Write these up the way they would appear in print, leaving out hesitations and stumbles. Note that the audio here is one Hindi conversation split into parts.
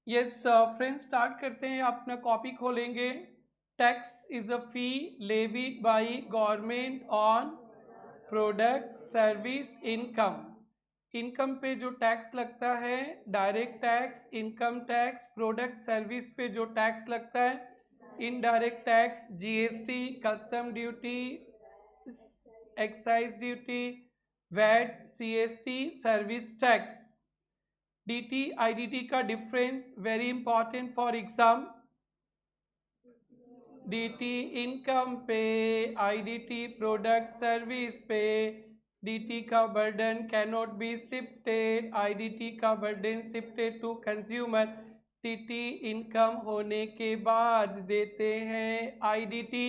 यस फ्रेंड्स, स्टार्ट करते हैं। आप अपना कॉपी खोलेंगे। Tax is a fee levied by government on product service income. Income पे जो टैक्स लगता है, direct tax, income tax. Product service पे जो टैक्स लगता है, indirect tax, GST, custom duty, excise duty, VAT, CST, service tax. DT IDT का difference very important for exam. DT income पे, आईडीटी प्रोडक्ट सर्विस पे। डीटी का burden can not be shifted, IDT का burden shifted to consumer. DT income होने के बाद देते हैं IDT.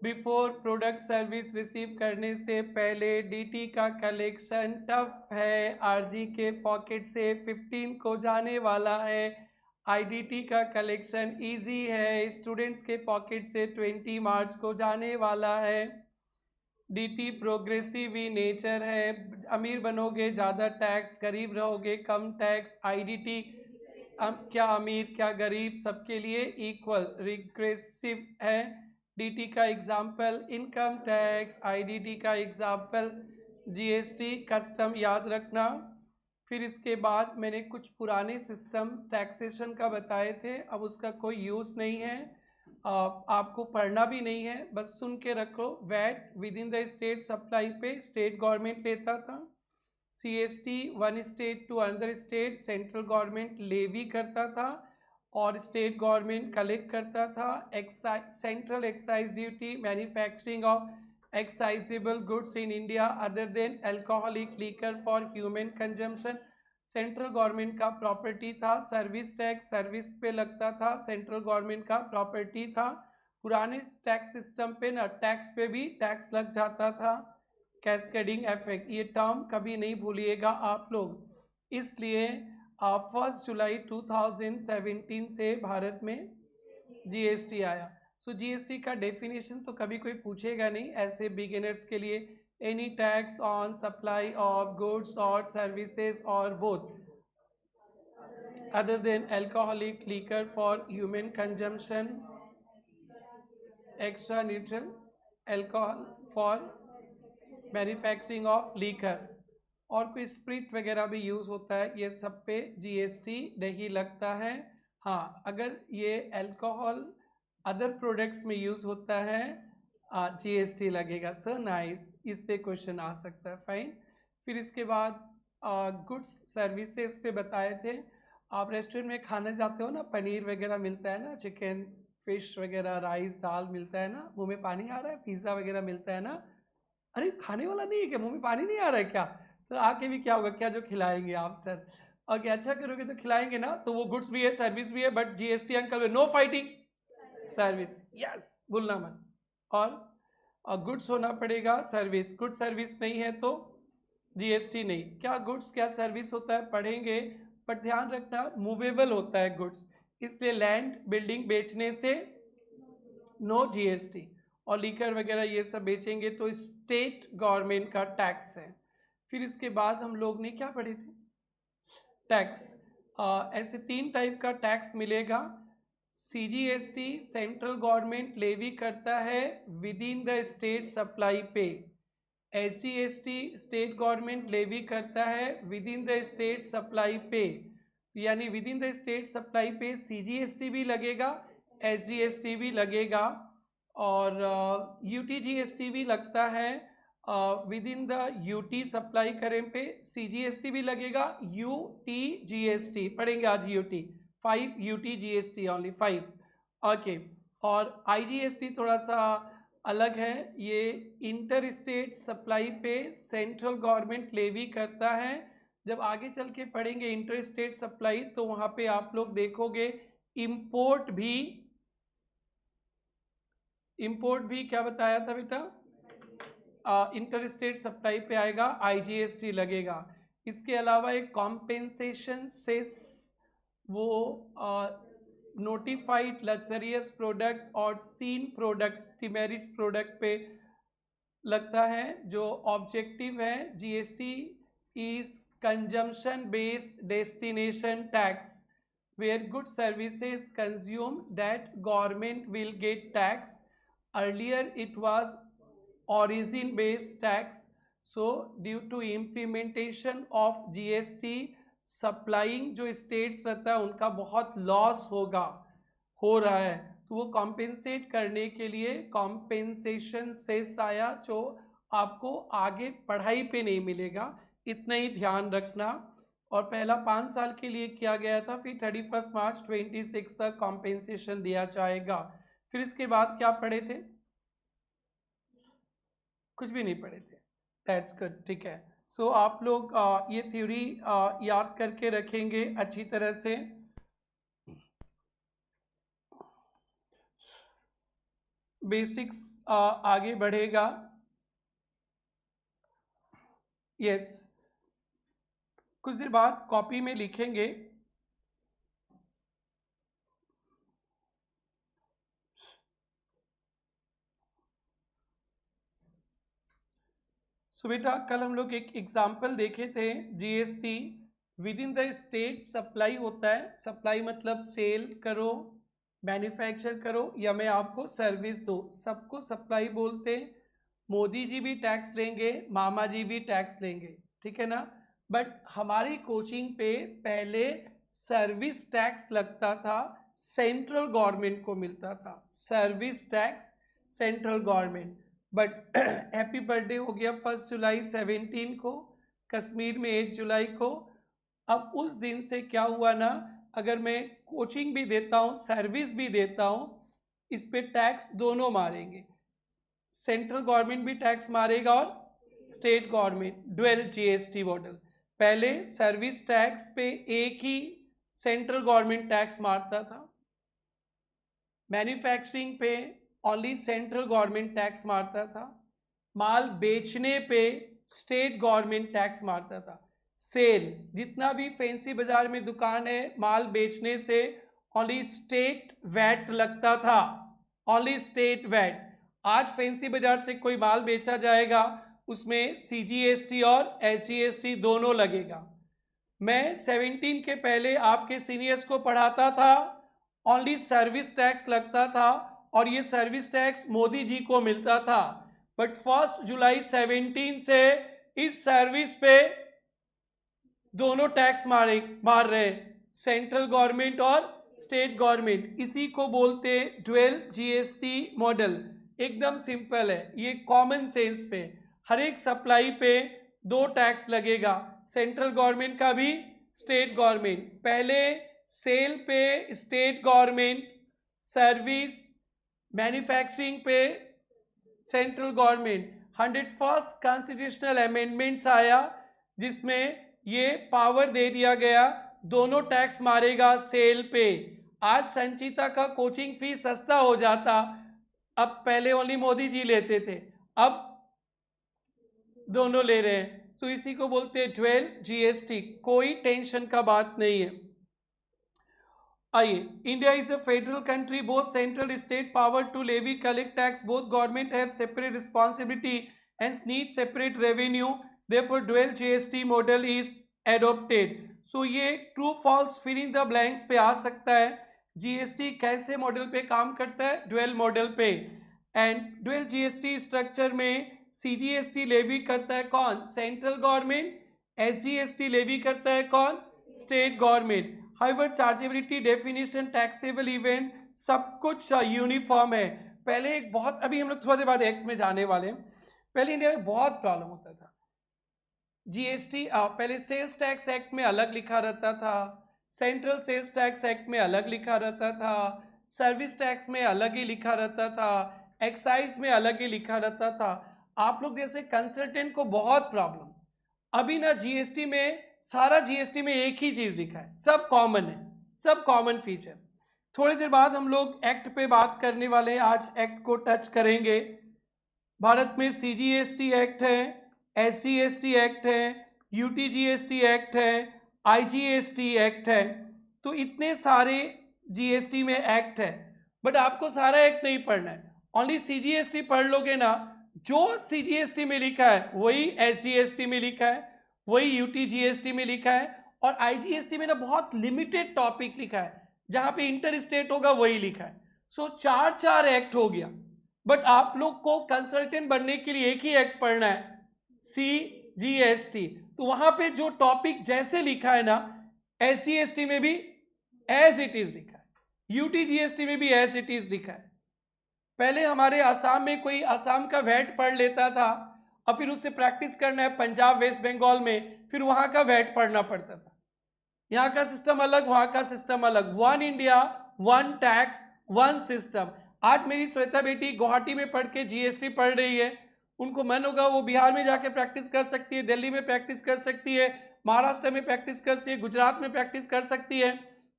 Before product service receive करने से पहले डीटी का कलेक्शन टफ है, आरजी के पॉकेट से 15 को जाने वाला है। आईडीटी का कलेक्शन इजी है, स्टूडेंट्स के पॉकेट से 20 मार्च को जाने वाला है। डीटी प्रोग्रेसिव ही नेचर है, अमीर बनोगे ज़्यादा टैक्स, गरीब रहोगे कम टैक्स। आईडीटी क्या अमीर क्या गरीब सबके लिए इक्वल रिग्रेसिव है। डीटी का एग्जाम्पल इनकम टैक्स, आईडीटी का एग्जाम्पल जीएसटी, कस्टम, याद रखना। फिर इसके बाद मैंने कुछ पुराने सिस्टम टैक्सेशन का बताए थे, अब उसका कोई यूज़ नहीं है, आपको पढ़ना भी नहीं है, बस सुन के रखो। VAT within the state supply पे स्टेट गवर्नमेंट लेता था। CST one state to another state central government levy करता था और स्टेट गवर्नमेंट कलेक्ट करता था। Central excise duty manufacturing of excisable goods in India other than alcoholic liquor for human consumption, central government का प्रॉपर्टी था। सर्विस टैक्स सर्विस पे लगता था, सेंट्रल गवर्नमेंट का प्रॉपर्टी था। पुराने टैक्स सिस्टम पे ना टैक्स पे भी टैक्स लग जाता था। कैस्केडिंग इफेक्ट, ये टर्म कभी नहीं भूलिएगा आप लोग। इसलिए 1 जुलाई 2017 से भारत में जीएसटी आया। सो जीएसटी का डेफिनेशन तो कभी कोई पूछेगा नहीं ऐसे बिगिनर्स के लिए। Any tax on supply of goods और सर्विसेज और both other than alcoholic liquor for human consumption, extra neutral alcohol for manufacturing of liquor, और कोई स्प्रिट वगैरह भी यूज़ होता है, ये सब पे जीएसटी नहीं लगता है। हाँ, अगर ये अल्कोहल अदर प्रोडक्ट्स में यूज़ होता है जीएसटी लगेगा। सो नाइस, इससे क्वेश्चन आ सकता है, फाइन। फिर इसके बाद गुड्स सर्विसेज पे बताए थे। आप रेस्टोरेंट में खाने जाते हो ना, पनीर वगैरह मिलता है ना, चिकन फिश वगैरह, राइस दाल मिलता है ना, मुंह में पानी आ रहा है। पिज़्ज़ा वगैरह मिलता है ना, अरे खाने वाला नहीं है क्या, मुंह में पानी नहीं आ रहा है क्या सर? आके भी क्या होगा, क्या जो खिलाएंगे आप सर? और क्या अच्छा करोगे तो खिलाएंगे ना। तो वो गुड्स भी है सर्विस भी है, but GST uncle no fighting service, yes भूलना मत। और गुड्स होना पड़ेगा, सर्विस, गुड सर्विस नहीं है तो जीएसटी नहीं। क्या गुड्स क्या सर्विस होता है पढ़ेंगे, बट ध्यान रखना मूवेबल होता है गुड्स, इसलिए लैंड बिल्डिंग बेचने से नो जीएसटी। और लीकर वगैरह ये सब बेचेंगे तो स्टेट गवर्नमेंट का टैक्स है। फिर इसके बाद हम लोग ने क्या पढ़े थे, टैक्स। ऐसे 3 टाइप का टैक्स मिलेगा। सीजीएसटी सेंट्रल गवर्नमेंट लेवी करता है with in the state supply पे। एसजीएसटी स्टेट गवर्नमेंट लेवी करता है with in the state supply पे, यानी with in the state supply पे सीजीएसटी भी लगेगा, एसजीएसटी भी लगेगा, और यूटीजीएसटी भी लगता है। With in the UT supply करें पे सीजीएसटी भी लगेगा, यूटीजीएसटी पढ़ेंगे आज। UT 5 UTGST only 5, okay. और आईजीएसटी थोड़ा सा अलग है, ये इंटर स्टेट सप्लाई पे सेंट्रल गवर्नमेंट लेवी करता है। जब आगे चल के पढ़ेंगे इंटर स्टेट सप्लाई तो वहाँ पे आप लोग देखोगे इंपोर्ट भी क्या बताया था बेटा, इंटर स्टेट सप्लाई पे आएगा, आईजीएसटी लगेगा। इसके अलावा एक कॉम्पेंसेशन सेस, वो नोटिफाइड लग्जरियस प्रोडक्ट और सीन प्रोडक्ट्स डिमेरिट प्रोडक्ट पे लगता है। जो ऑब्जेक्टिव है GST is consumption based destination tax, where goods services consumed that government will get tax. Earlier it was origin based tax. So due to implementation of GST, supplying जो स्टेट्स रहता है उनका बहुत लॉस हो रहा है, तो वो कॉम्पेंसेट करने के लिए कॉम्पेंसेशन सेस आया, जो आपको आगे पढ़ाई पे नहीं मिलेगा, इतना ही ध्यान रखना। और पहला 5 साल के लिए किया गया था, फिर 31 मार्च 26 तक कॉम्पेंसेशन दिया जाएगा। फिर इसके बाद क्या पढ़े थे? कुछ भी नहीं पढ़े थे। दैट्स गुड, ठीक है। सो आप लोग ये थ्योरी याद करके रखेंगे अच्छी तरह से। बेसिक्स आगे बढ़ेगा। यस, कुछ देर बाद कॉपी में लिखेंगे। सो बेटा कल हम लोग एक एग्जाम्पल देखे थे, GST with in the state supply होता है। सप्लाई मतलब सेल करो, मैन्युफैक्चर करो या मैं आपको सर्विस दो, सबको सप्लाई बोलते हैं। मोदी जी भी टैक्स लेंगे, मामा जी भी टैक्स लेंगे, ठीक है ना। बट हमारी कोचिंग पे पहले सर्विस टैक्स लगता था, सेंट्रल गवर्नमेंट को मिलता था service tax, central government. But happy birthday हो गया 1 जुलाई 17 को, कश्मीर में 8 जुलाई को। अब उस दिन से क्या हुआ ना, अगर मैं कोचिंग भी देता हूँ, सर्विस भी देता हूँ, इस पे टैक्स दोनों मारेंगे, सेंट्रल गवर्नमेंट भी टैक्स मारेगा और state government, dual GST model. पहले सर्विस टैक्स पे एक ही सेंट्रल गवर्नमेंट टैक्स मारता था, मैन्युफैक्चरिंग पे ओनली सेंट्रल गवर्नमेंट टैक्स मारता था, माल बेचने पे स्टेट गवर्नमेंट टैक्स मारता था। सेल, जितना भी फैंसी बाजार में दुकान है, माल बेचने से ओनली स्टेट वैट लगता था, ओनली स्टेट वैट। आज फैंसी बाजार से कोई माल बेचा जाएगा, उसमें सीजीएसटी और एसजीएसटी दोनों लगेगा। मैं 17 के पहले आपके सीनियर्स को पढ़ाता था, ओनली सर्विस टैक्स लगता था और ये सर्विस टैक्स मोदी जी को मिलता था। बट 1 जुलाई 17 से इस सर्विस पे दोनों टैक्स मार रहे, सेंट्रल गवर्नमेंट और स्टेट गवर्नमेंट। इसी को बोलते ड्वेल जीएसटी मॉडल। एकदम सिंपल है, ये कॉमन सेंस पे हर एक सप्लाई पे 2 टैक्स लगेगा, सेंट्रल गवर्नमेंट का भी, स्टेट गवर्नमेंट। पहले सेल पे स्टेट गवर्नमेंट, सर्विस मैन्युफैक्चरिंग पे central government. 101st constitutional amendments आया, जिसमें ये पावर दे दिया गया, दोनों टैक्स मारेगा सेल पे। आज संचिता का कोचिंग फीस सस्ता हो जाता, अब पहले ओनली मोदी जी लेते थे, अब दोनों ले रहे हैं। तो इसी को बोलते हैं ड्वेल जीएसटी, कोई टेंशन का बात नहीं है। आइए, India is a federal country, both central state power to levy collect tax, both government have separate responsibility and need separate revenue, therefore dual GST model is adopted। so ये true false fill in the blanks पे आ सकता है। जीएसटी कैसे मॉडल पे काम करता है? ड्वेल मॉडल पे। एंड ड्वेल जीएसटी स्ट्रक्चर में सीजीएसटी लेवी करता है कौन? Central government. एसजीएसटी लेवी करता है कौन? State government. However chargeability, definition, taxable event सब कुछ यूनिफॉर्म है। पहले एक बहुत, अभी हम लोग थोड़ी देर बाद एक्ट में जाने वाले हैं, पहले इंडिया में बहुत प्रॉब्लम होता था। जीएसटी पहले सेल्स टैक्स एक्ट में अलग लिखा रहता था, सेंट्रल सेल्स टैक्स एक्ट में अलग लिखा रहता था, सर्विस टैक्स में अलग ही लिखा रहता था, एक्साइज में अलग ही लिखा रहता था। आप लोग जैसे कंसल्टेंट को बहुत प्रॉब्लम। अभी ना जीएसटी में, सारा जीएसटी में एक ही चीज लिखा है, सब कॉमन है, सब कॉमन फीचर। थोड़ी देर बाद हम लोग एक्ट पे बात करने वाले हैं, आज एक्ट को टच करेंगे। भारत में सीजीएसटी एक्ट है, एसजीएसटी एक्ट है, यूटीजीएसटी एक्ट है, आईजीएसटी एक्ट है। तो इतने सारे जीएसटी में एक्ट है, बट आपको सारा एक्ट नहीं पढ़ना है, ओनली सीजीएसटी पढ़ लोगे ना, जो सीजीएसटी में लिखा है वही एसजीएसटी में लिखा है, वही यूटीजीएसटी में लिखा है, और आईजीएसटी में ना बहुत लिमिटेड टॉपिक लिखा है, जहां पे इंटर स्टेट होगा वही लिखा है। सो 4 एक्ट हो गया, बट आप लोग को कंसल्टेंट बनने के लिए एक ही एक्ट पढ़ना है, CGST। तो वहां पे जो टॉपिक जैसे लिखा है ना, SGST में भी एज इट इज लिखा है, यूटीजीएसटी में भी एज इट इज लिखा है। पहले हमारे आसाम में कोई आसाम का वैट पढ़ लेता था, और फिर उससे प्रैक्टिस करना है पंजाब वेस्ट बंगाल में, फिर वहां का वैट पढ़ना पड़ता था। यहाँ का सिस्टम अलग, वहां का सिस्टम अलग। 1 इंडिया 1 टैक्स 1 सिस्टम। आज मेरी श्वेता बेटी गुवाहाटी में पढ़ के जीएसटी पढ़ रही है, उनको मन होगा वो बिहार में जाके प्रैक्टिस कर सकती है, दिल्ली में प्रैक्टिस कर सकती है, महाराष्ट्र में प्रैक्टिस कर सकती है, गुजरात में प्रैक्टिस कर सकती है।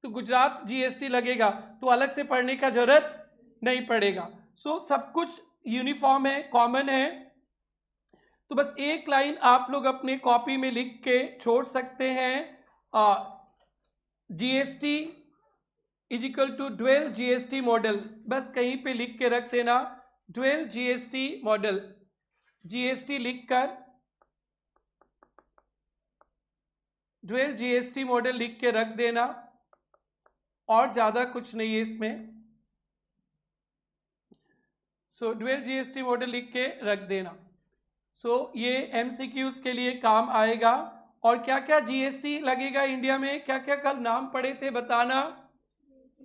तो गुजरात जीएसटी लगेगा तो अलग से पढ़ने का जरूरत नहीं पड़ेगा। सो सब कुछ यूनिफॉर्म है, कॉमन है। तो बस एक लाइन आप लोग अपने कॉपी में लिख के छोड़ सकते हैं, GST is equal to dual GST model. बस कहीं पे लिख के रख देना ड्वेल जीएसटी मॉडल, जीएसटी लिखकर ड्वेल जीएसटी मॉडल लिख के रख देना, और ज्यादा कुछ नहीं है इसमें। सो ड्वेल जीएसटी मॉडल लिख के रख देना। सो ये एमसीक्यूज के लिए काम आएगा। और क्या क्या जीएसटी लगेगा इंडिया में, क्या क्या कल नाम पढ़े थे बताना,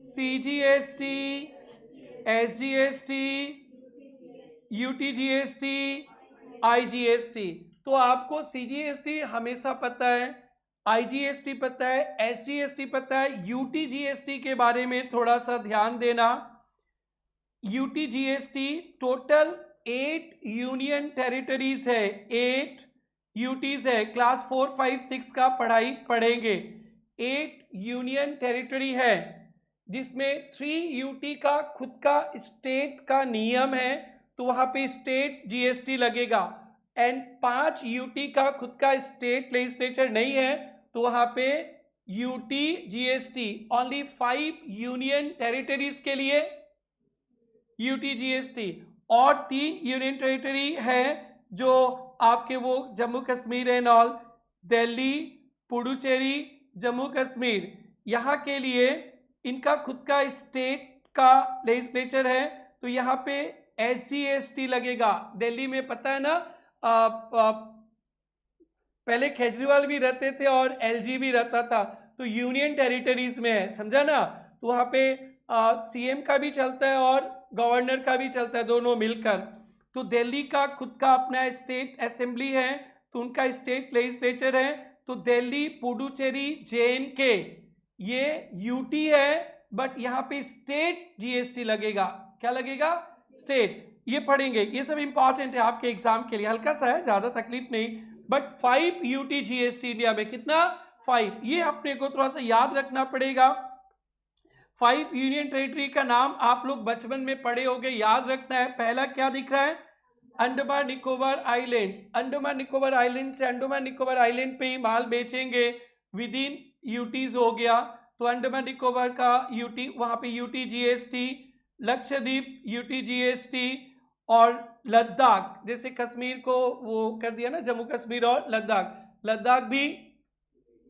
सीजीएसटी, एसजीएसटी, यूटीजीएसटी, आईजीएसटी। तो आपको सीजीएसटी हमेशा पता है, आईजीएसटी पता है, एसजीएसटी पता है। यूटीजीएसटी के बारे में थोड़ा सा ध्यान देना। यूटीजीएसटी टोटल 8 यूनियन टेरिटरीज है, 8 यूटीज है। क्लास 4, 5, 6 का पढ़ाई पढ़ेंगे। 8 यूनियन टेरिटरी है, जिसमें 3 यूटी का खुद का स्टेट का नियम है, तो वहां पे स्टेट जीएसटी लगेगा। एंड 5 यूटी का खुद का स्टेट लेजिस्लेचर नहीं है, तो वहां पे UT GST. Only 5 union territories के लिए यूटीजीएसटी। और 3 यूनियन टेरिटरी है जो आपके वो जम्मू कश्मीर एंड ऑल, दिल्ली, पुडुचेरी, जम्मू कश्मीर, यहाँ के लिए इनका खुद का स्टेट का लेजिस्लेचर है, तो यहाँ पे SGST लगेगा। दिल्ली में पता है ना, पहले केजरीवाल भी रहते थे और LG भी रहता था, तो यूनियन टेरिटरीज में है, समझा ना। तो वहाँ पे CM का भी चलता है और गवर्नर का भी चलता है, दोनों मिलकर। तो दिल्ली का खुद का अपना स्टेट असेंबली है, तो उनका स्टेट लेजिस्लेचर है। तो दिल्ली, पुडुचेरी, JNK ये यूटी है, बट यहाँ पे स्टेट जीएसटी लगेगा। क्या लगेगा? स्टेट। ये पढ़ेंगे, ये सब इंपॉर्टेंट है आपके एग्जाम के लिए, हल्का सा है, ज्यादा तकलीफ नहीं। बट 5 यूटी जीएसटी इंडिया में, कितना? 5। ये अपने को थोड़ा सा याद रखना पड़ेगा। 5 यूनियन टेरिटरी का नाम आप लोग बचपन में पढ़े होंगे, याद रखना है। पहला क्या दिख रहा है? अंडमान निकोबार आइलैंड। अंडमान निकोबार आइलैंड से अंडमान निकोबार आइलैंड पे ही माल बेचेंगे, विद इन यूटीज हो गया। तो अंडमान निकोबार का यूटी, वहां पे UT GST, Lakshadweep UT GST, और लद्दाख, जैसे कश्मीर को वो कर दिया ना, जम्मू कश्मीर और लद्दाख, लद्दाख भी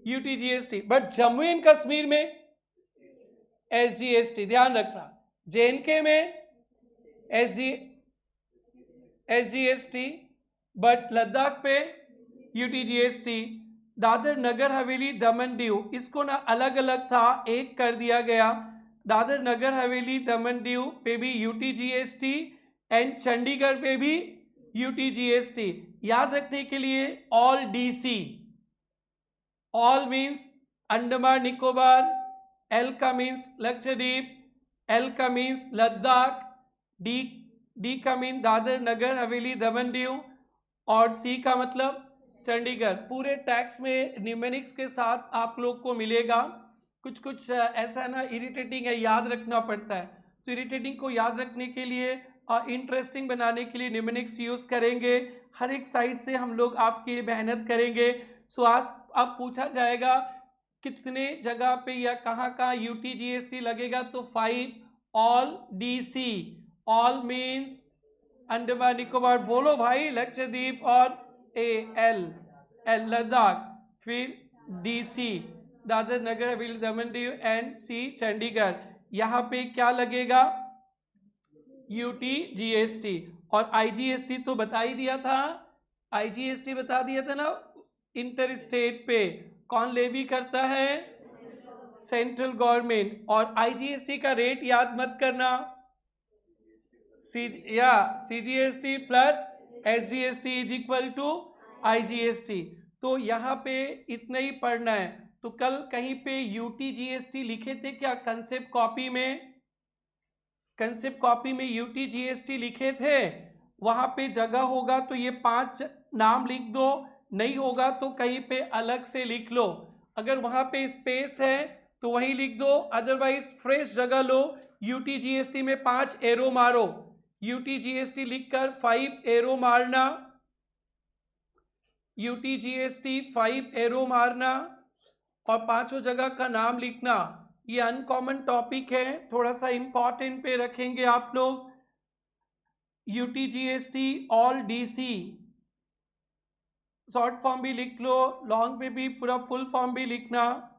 UT GST. But Jammu and Kashmir में SGST, ध्यान रखना। JNK में SGST, बट लद्दाख पे UTGST। दादर नगर हवेली दमन दीव, इसको ना अलग अलग था, एक कर दिया गया। दादर नगर हवेली दमन दीव पे भी UTGST, एंड चंडीगढ़ पे भी UTGST। याद रखने के लिए all DC, all means Andaman Nicobar, L का मीन्स लक्षद्वीप, L का मीन्स लद्दाख, D का मीन दादर नगर हवेली दमन दीव, और C का मतलब चंडीगढ़। पूरे टैक्स में न्यूमेरिक्स के साथ आप लोग को मिलेगा। कुछ कुछ ऐसा ना इरिटेटिंग है, याद रखना पड़ता है। तो इरिटेटिंग को याद रखने के लिए, इंटरेस्टिंग बनाने के लिए न्यूमेरिक्स यूज करेंगे। हर एक साइड से हम लोग आपकी मेहनत करेंगे। सो आज अब पूछा जाएगा कितने जगह पे या कहाँ कहाँ UTGST लगेगा, तो 5 all DC, all means Andaman Nicobar, बोलो भाई, लक्षद्वीप और AL, एल लद्दाख, फिर DC Dadar Nagar Haveli Daman Diu and C Chandigarh. यहाँ पे क्या लगेगा? UT GST। और IGST तो बता ही दिया था, IGST बता दिया था ना, इंटर स्टेट पे कौन लेवी करता है? Central government. और IGST का रेट याद मत करना, CGST plus SGST is equal to IGST। तो यहाँ पे इतना ही पढ़ना है। तो कल कहीं पे UT GST लिखे थे क्या कंसेप्ट कॉपी में? कंसेप्ट कॉपी में UT GST लिखे थे, वहां पे जगह होगा तो ये 5 नाम लिख दो, नहीं होगा तो कहीं पे अलग से लिख लो। अगर वहां पे स्पेस है तो वही लिख दो, अदरवाइज फ्रेश जगह लो। UT GST में 5 एरो मारो, UT GST लिखकर 5 एरो मारना, UT GST 5 एरो मारना और पांचों जगह का नाम लिखना। ये अनकॉमन टॉपिक है, थोड़ा सा इंपॉर्टेंट पे रखेंगे आप लोग। UT GST all DC short form भी लिख लो, लॉन्ग पे भी पूरा फुल फॉर्म भी लिखना।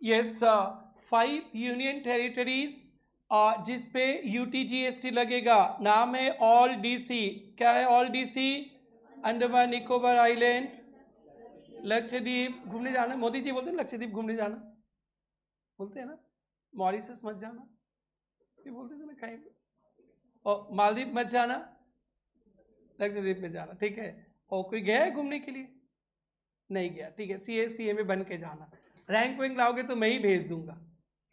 यस, 5 यूनियन टेरिटरीज जिसपे UT GST लगेगा, नाम है ऑल DC। क्या है all DC? Andaman Nicobar island, Lakshadweep घूमने जाना, मोदी जी बोलते हैं लक्षद्वीप घूमने जाना, बोलते हैं ना। मॉरिशस मत जाना, ये बोलते थे ना कहीं। और मालदीव मत जाना, लक्षद्वीप में जाना, ठीक है। और कोई गया है घूमने के लिए? नहीं गया, ठीक है। CA में बन के जाना। रैंक वैंक लाओगे तो मैं ही भेज दूंगा,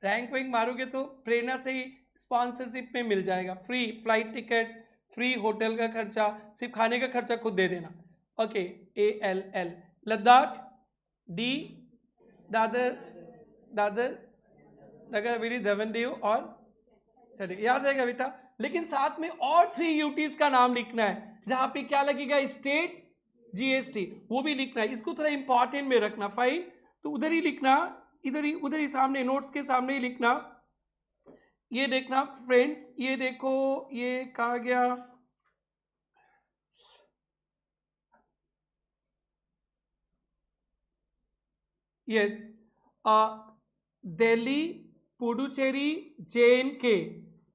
रैंक वैंक मारोगे तो प्रेरणा से ही स्पॉन्सरशिप में मिल जाएगा, free flight ticket, free hotel का खर्चा, सिर्फ खाने का खर्चा खुद दे देना। Okay, ALL Ladakh, D Dadar Dadar Nagar Haveli Daman Diu और चलिए याद रहेगा बेटा। लेकिन साथ में और 3 UTs का नाम लिखना है, जहां पे क्या लगेगा? स्टेट GST, वो भी लिखना है। इसको थोड़ा इंपॉर्टेंट में रखना, फाइल तो उधर ही लिखना, उधर ही सामने नोट्स के सामने ही लिखना। ये देखना फ्रेंड्स, ये देखो ये कहा गया, यस, दिल्ली पुडुचेरी JNK,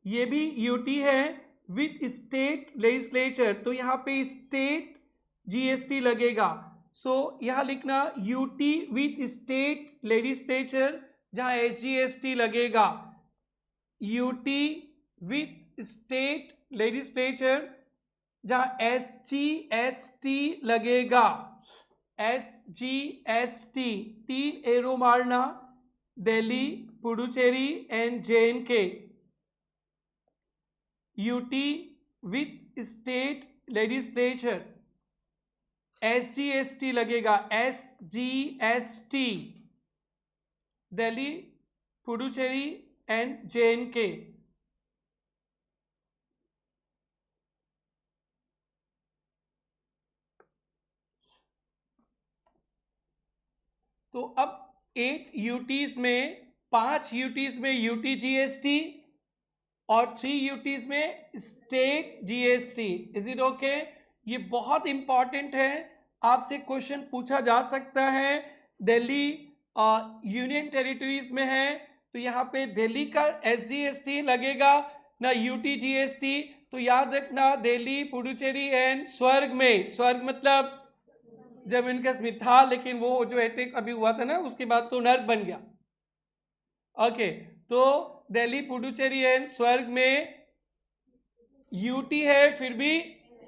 ये भी UT है विथ स्टेट लेजिस्लेचर, तो यहाँ पे स्टेट GST लगेगा। सो यहाँ लिखना UT विथ स्टेट लेजिस्लेचर, जहाँ SGST लगेगा। UT विथ स्टेट लेजिस्लेचर, जहाँ SGST लगेगा। SGST 3 एरो मारना, Delhi Puducherry and JNK। UT with state legislature, SGST लगेगा, SGST Delhi Puducherry and JNK। तो अब 8 UTs में, 5 UTs में UT GST और 3 UTs में state GST। Is it okay? ये बहुत इंपॉर्टेंट है, आपसे क्वेश्चन पूछा जा सकता है। दिल्ली यूनियन टेरिटरीज में है तो यहाँ पे दिल्ली का SGST लगेगा ना, UT GST। तो याद रखना दिल्ली पुडुचेरी एंड स्वर्ग में, स्वर्ग मतलब जम्मू एंड कश्मीर था, लेकिन वो जो अटैक अभी हुआ था ना उसके बाद तो नर्क बन गया। ओके, तो दिल्ली, पुडुचेरी एंड स्वर्ग में यूटी है, फिर भी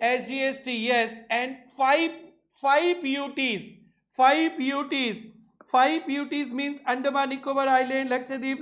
SGST, yes, and five UTs means Andaman Nicobar island, Lakshadweep,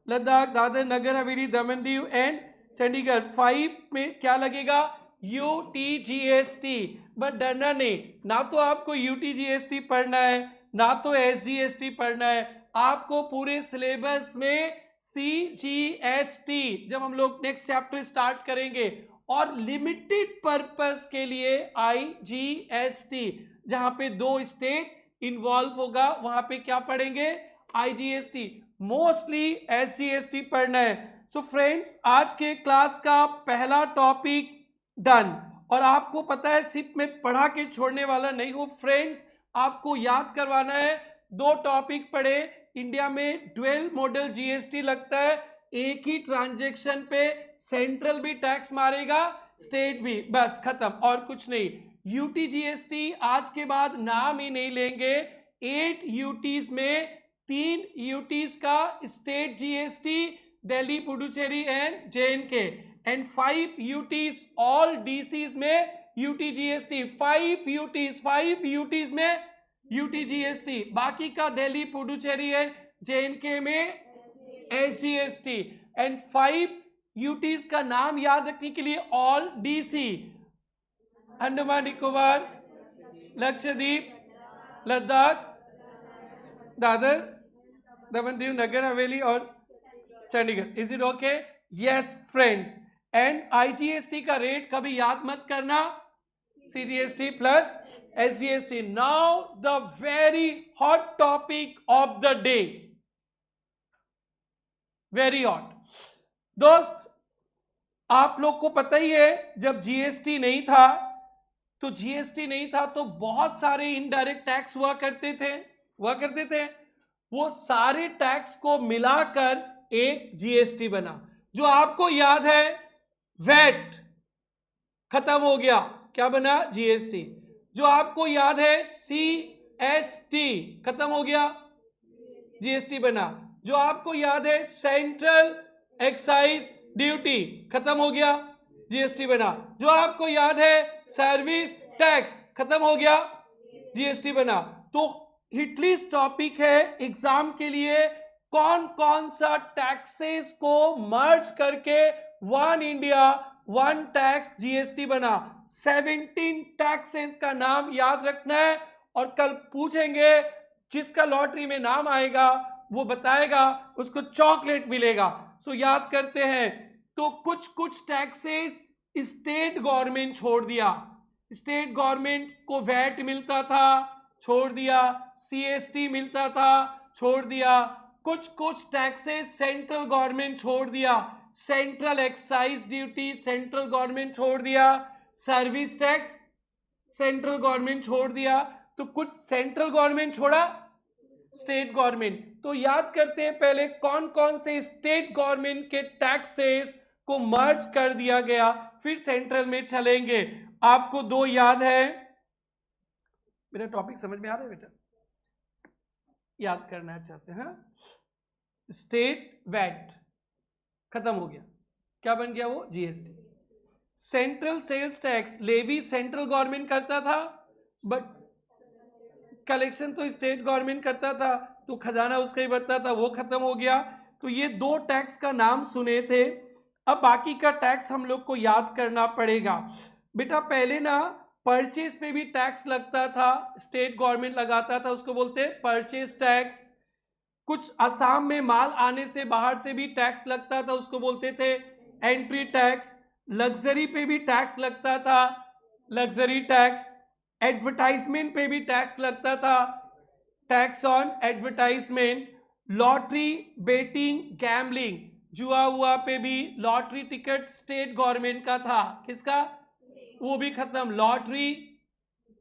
Ladakh, Dadar Nagar Haveli, Daman Diu and Chandigarh. 5 में क्या लगेगा? यूटीजीएसटी। बट डरना नहीं, ना तो आपको यूटीजीएसटी पढ़ना है ना तो एसजीएसटी पढ़ना है, आपको पूरे सिलेबस में सीजीएसटी जब हम लोग नेक्स्ट चैप्टर स्टार्ट करेंगे, और लिमिटेड पर्पस के लिए आईजीएसटी, जहां पे 2 स्टेट इन्वॉल्व होगा वहां पे क्या पढ़ेंगे? आईजीएसटी। मोस्टली एसजीएसटी पढ़ना है। सो फ्रेंड्स, आज के क्लास का पहला टॉपिक डन। और आपको पता है सिर्फ मैं पढ़ा के छोड़ने वाला नहीं हूं फ्रेंड्स, आपको याद करवाना है। 2 टॉपिक पढ़े, इंडिया में ड्यूअल मॉडल जीएसटी लगता है, एक ही ट्रांजैक्शन पे सेंट्रल भी टैक्स मारेगा, स्टेट भी, बस खत्म, और कुछ नहीं। यूटीजीएसटी आज के बाद नाम ही नहीं लेंगे। 8 यूटीज में 3 यूटीज का state GST, Delhi, Puducherry and JNK, and 5 UTs all DCs में यूटीजीएसटी। 5 यूटीज में यूटीजीएसटी, बाकी का दिल्ली, पुडुचेरी एंड जेएनके में एसजीएसटी। एंड 5 यूटीज का नाम याद रखने के लिए ऑल डीसी, अंडमान निकोबार, लक्षद्वीप, लद्दाख, दादर, दमन दीव, नगर हवेली और Chandigarh. Is it okay? Yes friends. And IGST का रेट कभी याद मत करना, CGST plus SGST. Now the very hot topic of the day, very hot दोस्त। आप लोग को पता ही है, जब जीएसटी नहीं था तो बहुत सारे इनडायरेक्ट टैक्स हुआ करते थे। वो सारे टैक्स को मिलाकर एक जीएसटी बना। जो आपको याद है, वैट खत्म हो गया, क्या बना? जीएसटी। जो आपको याद है, सीएसटी खत्म हो गया, जीएसटी बना। जो आपको याद है, सेंट्रल एक्साइज ड्यूटी खत्म हो गया, जीएसटी बना। जो आपको याद है, सर्विस टैक्स खत्म हो गया, जीएसटी बना। तो हिटलिस्ट टॉपिक है एग्जाम के लिए, कौन कौन सा टैक्सेस को मर्ज करके one India one tax GST बना। 17 टैक्सेस का नाम याद रखना है, और कल पूछेंगे, जिसका लॉटरी में नाम आएगा वो बताएगा, उसको चॉकलेट मिलेगा। सो याद करते हैं। तो कुछ टैक्सेस स्टेट गवर्नमेंट छोड़ दिया, स्टेट गवर्नमेंट को वैट मिलता था, छोड़ दिया, सीएसटी मिलता था, छोड़ दिया। कुछ टैक्सेस सेंट्रल गवर्नमेंट छोड़ दिया, central excise duty central government छोड़ दिया, सर्विस टैक्स सेंट्रल गवर्नमेंट छोड़ दिया। तो कुछ सेंट्रल गवर्नमेंट छोड़ा, स्टेट गवर्नमेंट। तो याद करते हैं पहले कौन कौन से स्टेट गवर्नमेंट के टैक्सेस को मर्ज कर दिया गया, फिर सेंट्रल में चलेंगे। आपको 2 याद है, मेरा टॉपिक समझ में आ रहा है बेटा? याद करना है अच्छा से। हाँ, स्टेट वैट खत्म हो गया, क्या बन गया वो? GST. Central sales tax levy central government करता था, बट कलेक्शन तो स्टेट गवर्नमेंट करता था, तो खजाना उसका ही बढ़ता था, वो खत्म हो गया। तो ये 2 टैक्स का नाम सुने थे। अब बाकी का टैक्स हम लोग को याद करना पड़ेगा बेटा। पहले ना परचेज पे भी टैक्स लगता था, स्टेट गवर्नमेंट लगाता था, उसको बोलते परचेज टैक्स। कुछ असम में माल आने से बाहर से भी टैक्स लगता था, उसको बोलते थे एंट्री टैक्स। लग्जरी पे भी टैक्स लगता था, लग्जरी टैक्स। एडवर्टाइजमेंट पे भी टैक्स लगता था, tax on advertisement. Lottery, betting, gambling, जुआ हुआ पे भी लॉटरी टिकट स्टेट गवर्नमेंट का था, किसका? वो भी खत्म। लॉटरी,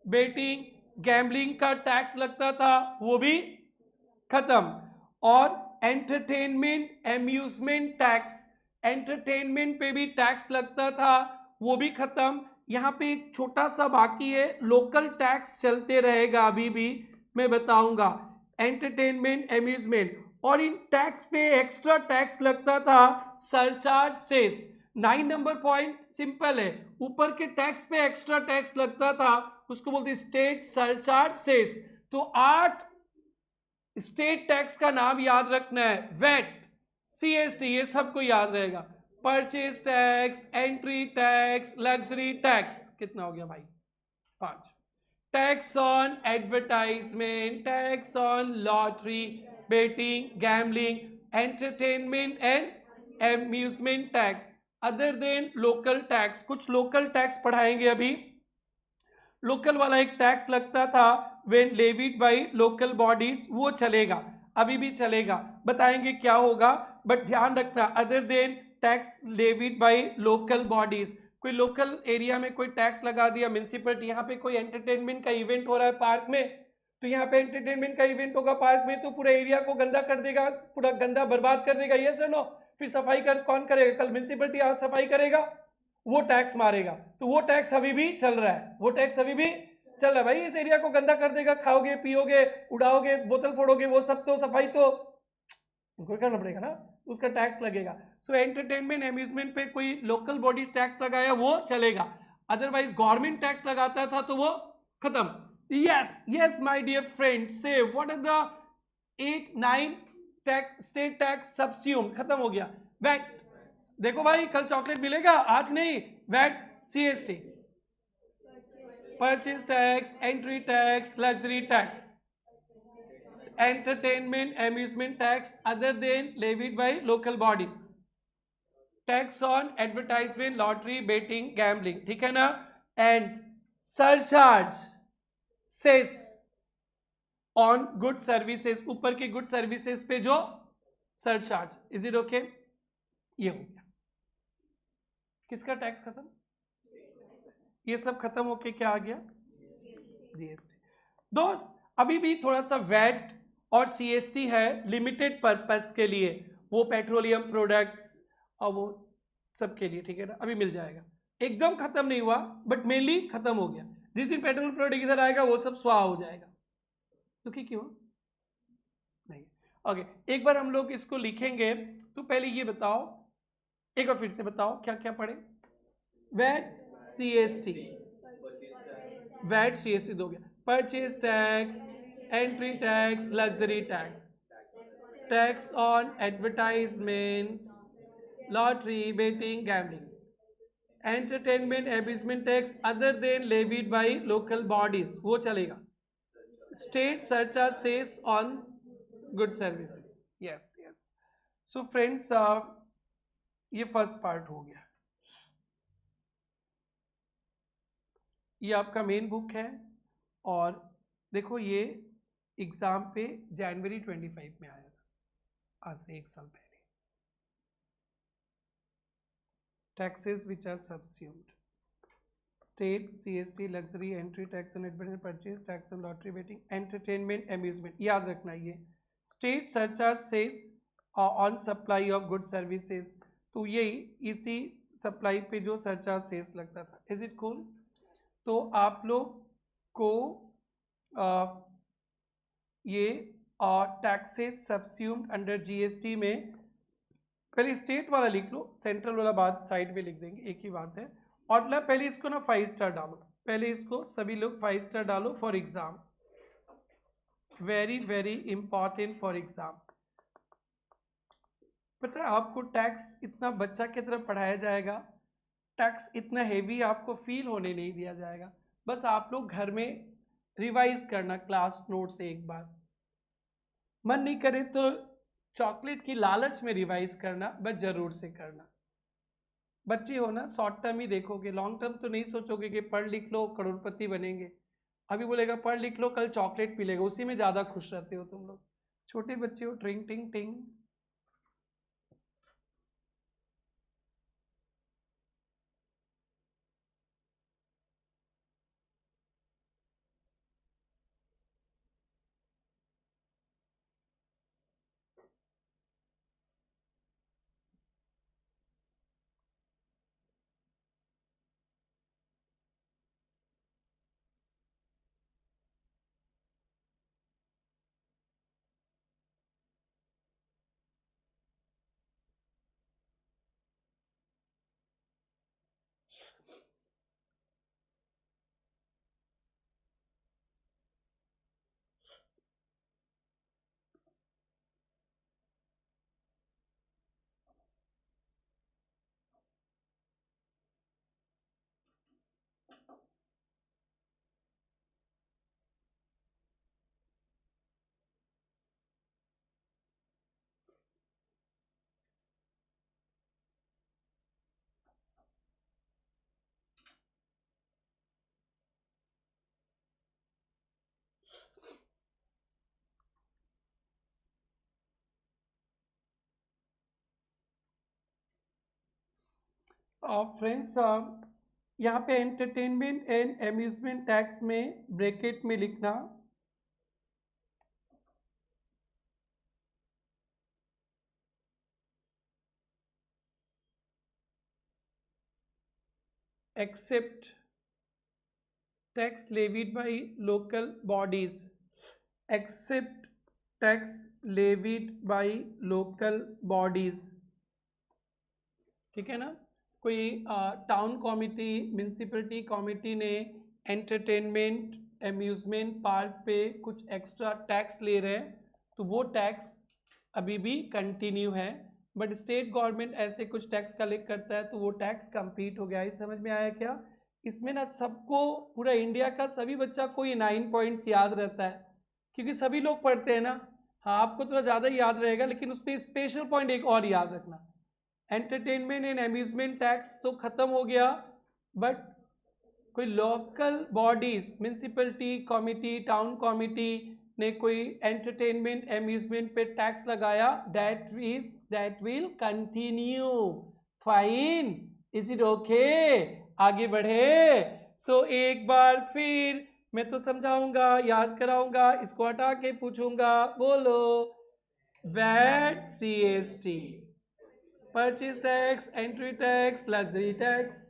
बेटिंग, गैम्बलिंग का टैक्स लगता था, वो भी खत्म। और एंटरटेनमेंट, एम्यूजमेंट टैक्स, एंटरटेनमेंट पे भी टैक्स लगता था, वो भी खत्म। यहाँ पे एक छोटा सा बाकी है, लोकल टैक्स चलते रहेगा अभी भी, मैं बताऊंगा। एंटरटेनमेंट, एम्यूजमेंट, और इन टैक्स पे एक्स्ट्रा टैक्स लगता था, surcharge cess. 9 number point simple है, ऊपर के टैक्स पे एक्स्ट्रा टैक्स लगता था, उसको बोलते स्टेट सरचार्ज सेस। तो 8 स्टेट टैक्स का नाम याद रखना है, वेट, सीएसटी, ये सबको याद रहेगा। Purchase tax, entry tax, luxury tax, कितना हो गया भाई? 5। Tax on advertisement, tax on lottery, betting, gambling, entertainment and amusement tax, other than local tax. कुछ लोकल टैक्स पढ़ाएंगे अभी। लोकल वाला एक टैक्स लगता था when levied by local bodies, वो चलेगा, अभी भी चलेगा, बताएंगे क्या होगा। बट ध्यान रखना, other than tax levied by local bodies, कोई लोकल एरिया में कोई टैक्स लगा दिया म्यूनसिपलिटी, यहाँ पे कोई एंटरटेनमेंट का इवेंट हो रहा है पार्क में, तो यहाँ पे एंटरटेनमेंट का इवेंट होगा पार्क में, तो पूरा एरिया को गंदा कर देगा, पूरा गंदा बर्बाद कर देगा, ये सुनो, फिर सफाई कर कौन करेगा? कल म्यूनसिपलिटी आज सफाई करेगा, वो टैक्स मारेगा। तो वो टैक्स अभी भी चल रहा है, वो टैक्स अभी भी चल रहा है भाई। इस एरिया को गंदा कर देगा, खाओगे, पियोगे, उड़ाओगे, बोतल फोड़ोगे, वो सब तो सफाई तो उनको करना पड़ेगा ना, उसका टैक्स लगेगा। सो एंटरटेनमेंट, एम्यूजमेंट पे कोई लोकल बॉडी टैक्स लगाया वो चलेगा, अदरवाइज गवर्नमेंट टैक्स लगाता था तो वो खत्म। Yes yes my dear friends, say what are the 8 9 tax, state tax subsume, खत्म हो गया। वैट, देखो भाई कल चॉकलेट मिलेगा, आज नहीं। VAT, CST, purchase tax, entry tax, luxury tax, entertainment amusement tax other than levied by local body, tax on advertisement, lottery, betting, gambling, ठीक है ना। And surcharge cess on good services, ऊपर के गुड सर्विसेज पे जो सरचार्ज, इज इट ओके? ये हो गया, किसका टैक्स खत्म? ये सब खत्म होके क्या आ गया? जीएसटी। दोस्त अभी भी थोड़ा सा वैट और सीएसटी है लिमिटेड पर्पस के लिए, वो पेट्रोलियम प्रोडक्ट्स और वो सब के लिए, ठीक है ना, अभी मिल जाएगा, एकदम खत्म नहीं हुआ बट मेनली खत्म हो गया। जिस दिन पेट्रोल प्रोडक्ट इधर आएगा वो सब स्वाहा हो जाएगा, दुखी क्यों? नहीं। ओके, एक बार हम लोग इसको लिखेंगे, तो पहले ये बताओ, एक बार फिर से बताओ क्या क्या पढ़े। वैट, सीएसटी, वैट सीएसटी दो गया, purchase tax, entry tax, luxury tax, tax on advertisement, lottery, betting, gambling, entertainment, amusement tax other than levied by local bodies, वो चलेगा। State surcharge cess on good services, yes yes. So friends, ये फर्स्ट पार्ट हो गया, ये आपका मेन बुक है। और देखो ये एग्जाम पे जनवरी 25 में आया था, आज से 1 साल पहले। Taxes which are subsumed, state, CST, luxury, entry tax on advertisement, purchase tax on lottery, betting, entertainment, amusement, याद रखना ये। State surcharge cess on supply of good services, तो यही इसी सप्लाई पे जो सरचार्ज सेस लगता था। Is it cool? तो आप लोग को ये टैक्सेस सबस्यूम्ड अंडर जीएसटी में, पहले स्टेट वाला लिख लो, सेंट्रल वाला बात साइड में लिख देंगे, एक ही बात है। और ना पहले इसको ना 5 स्टार डालो, पहले इसको सभी लोग 5 स्टार डालो for exam, very very important for exam. पता है आपको टैक्स इतना बच्चा की तरफ पढ़ाया जाएगा, टैक्स इतना हेवी आपको फील होने नहीं दिया जाएगा। बस आप लोग घर में रिवाइज करना क्लास नोट से एक बार, मन नहीं करे तो चॉकलेट की लालच में रिवाइज करना, बस जरूर से करना। बच्चे हो ना, शॉर्ट टर्म ही देखोगे, लॉन्ग टर्म तो नहीं सोचोगे कि पढ़ लिख लो करोड़पति बनेंगे। अभी बोलेगा पढ़ लिख लो कल चॉकलेट पी लेगा, उसी में ज़्यादा खुश रहते हो तुम लोग, छोटे बच्चे हो। ट्रिंग टिंग टिंग। फ्रेंड्स यहाँ पे एंटरटेनमेंट एंड एम्यूजमेंट टैक्स में ब्रैकेट में लिखना except tax levied by local bodies, except tax levied by local bodies, ठीक है ना। कोई टाउन कमिटी म्यूनसिपलिटी कमिटी ने एंटरटेनमेंट एम्यूजमेंट पार्क पे कुछ एक्स्ट्रा टैक्स ले रहे हैं तो वो टैक्स अभी भी कंटिन्यू है, बट स्टेट गवर्नमेंट ऐसे कुछ टैक्स कलेक्ट करता है तो वो टैक्स कंप्लीट हो गया। ये समझ में आया क्या? इसमें ना सबको, पूरा इंडिया का सभी बच्चा को ये 9 पॉइंट्स याद रहता है क्योंकि सभी लोग पढ़ते हैं ना। हाँ, आपको थोड़ा ज़्यादा याद रहेगा, लेकिन उसमें स्पेशल पॉइंट एक और याद रखना, एंटरटेनमेंट एंड एम्यूजमेंट टैक्स तो खत्म हो गया, बट कोई local bodies municipality committee town committee ने कोई एंटरटेनमेंट एम्यूजमेंट पे टैक्स लगाया, that will continue. Fine, is it okay? आगे बढ़े। सो एक बार फिर मैं तो समझाऊंगा, याद कराऊंगा, इसको हटा के पूछूंगा, बोलो। VAT, CST, purchase tax, entry tax, luxury tax,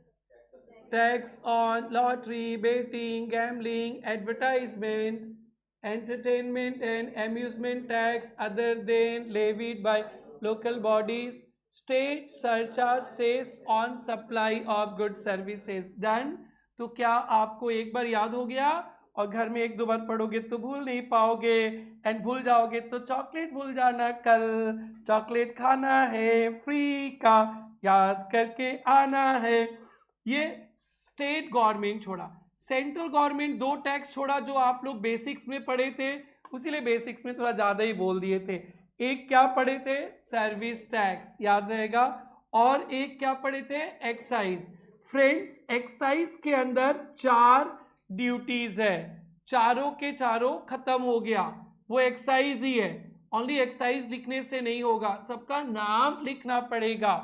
tax on lottery, betting, gambling, advertisement, entertainment and amusement tax other than levied by local bodies, state surcharge cess on supply of goods services. Done? तो क्या आपको एक बार याद हो गया और घर में एक दो बार पढ़ोगे तो भूल नहीं पाओगे, एंड भूल जाओगे तो चॉकलेट भूल जाना, कल चॉकलेट खाना है फ्री का, याद करके आना है। ये स्टेट गवर्नमेंट छोड़ा, सेंट्रल गवर्नमेंट दो टैक्स छोड़ा जो आप लोग बेसिक्स में पढ़े थे, उसीलिए बेसिक्स में थोड़ा ज्यादा ही बोल दिए थे। एक क्या पढ़े थे? सर्विस टैक्स, याद रहेगा, और एक क्या पढ़े थे? एक्साइज। फ्रेंड्स, एक्साइज के अंदर 4 ड्यूटीज है, चारों के चारों खत्म हो गया, वो एक्साइज ही है। ओनली एक्साइज लिखने से नहीं होगा, सबका नाम लिखना पड़ेगा।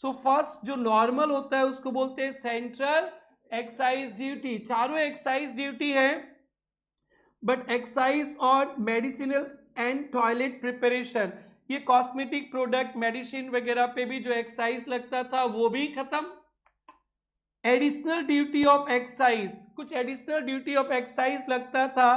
सो फर्स्ट जो नॉर्मल होता है उसको बोलते हैं सेंट्रल एक्साइज ड्यूटी, चारों एक्साइज ड्यूटी है, but excise on medicinal and toilet preparation, ये कॉस्मेटिक प्रोडक्ट मेडिसिन वगैरह पे भी जो एक्साइज लगता था वो भी खत्म। एडिशनल ड्यूटी ऑफ एक्साइज, कुछ एडिशनल ड्यूटी ऑफ एक्साइज लगता था,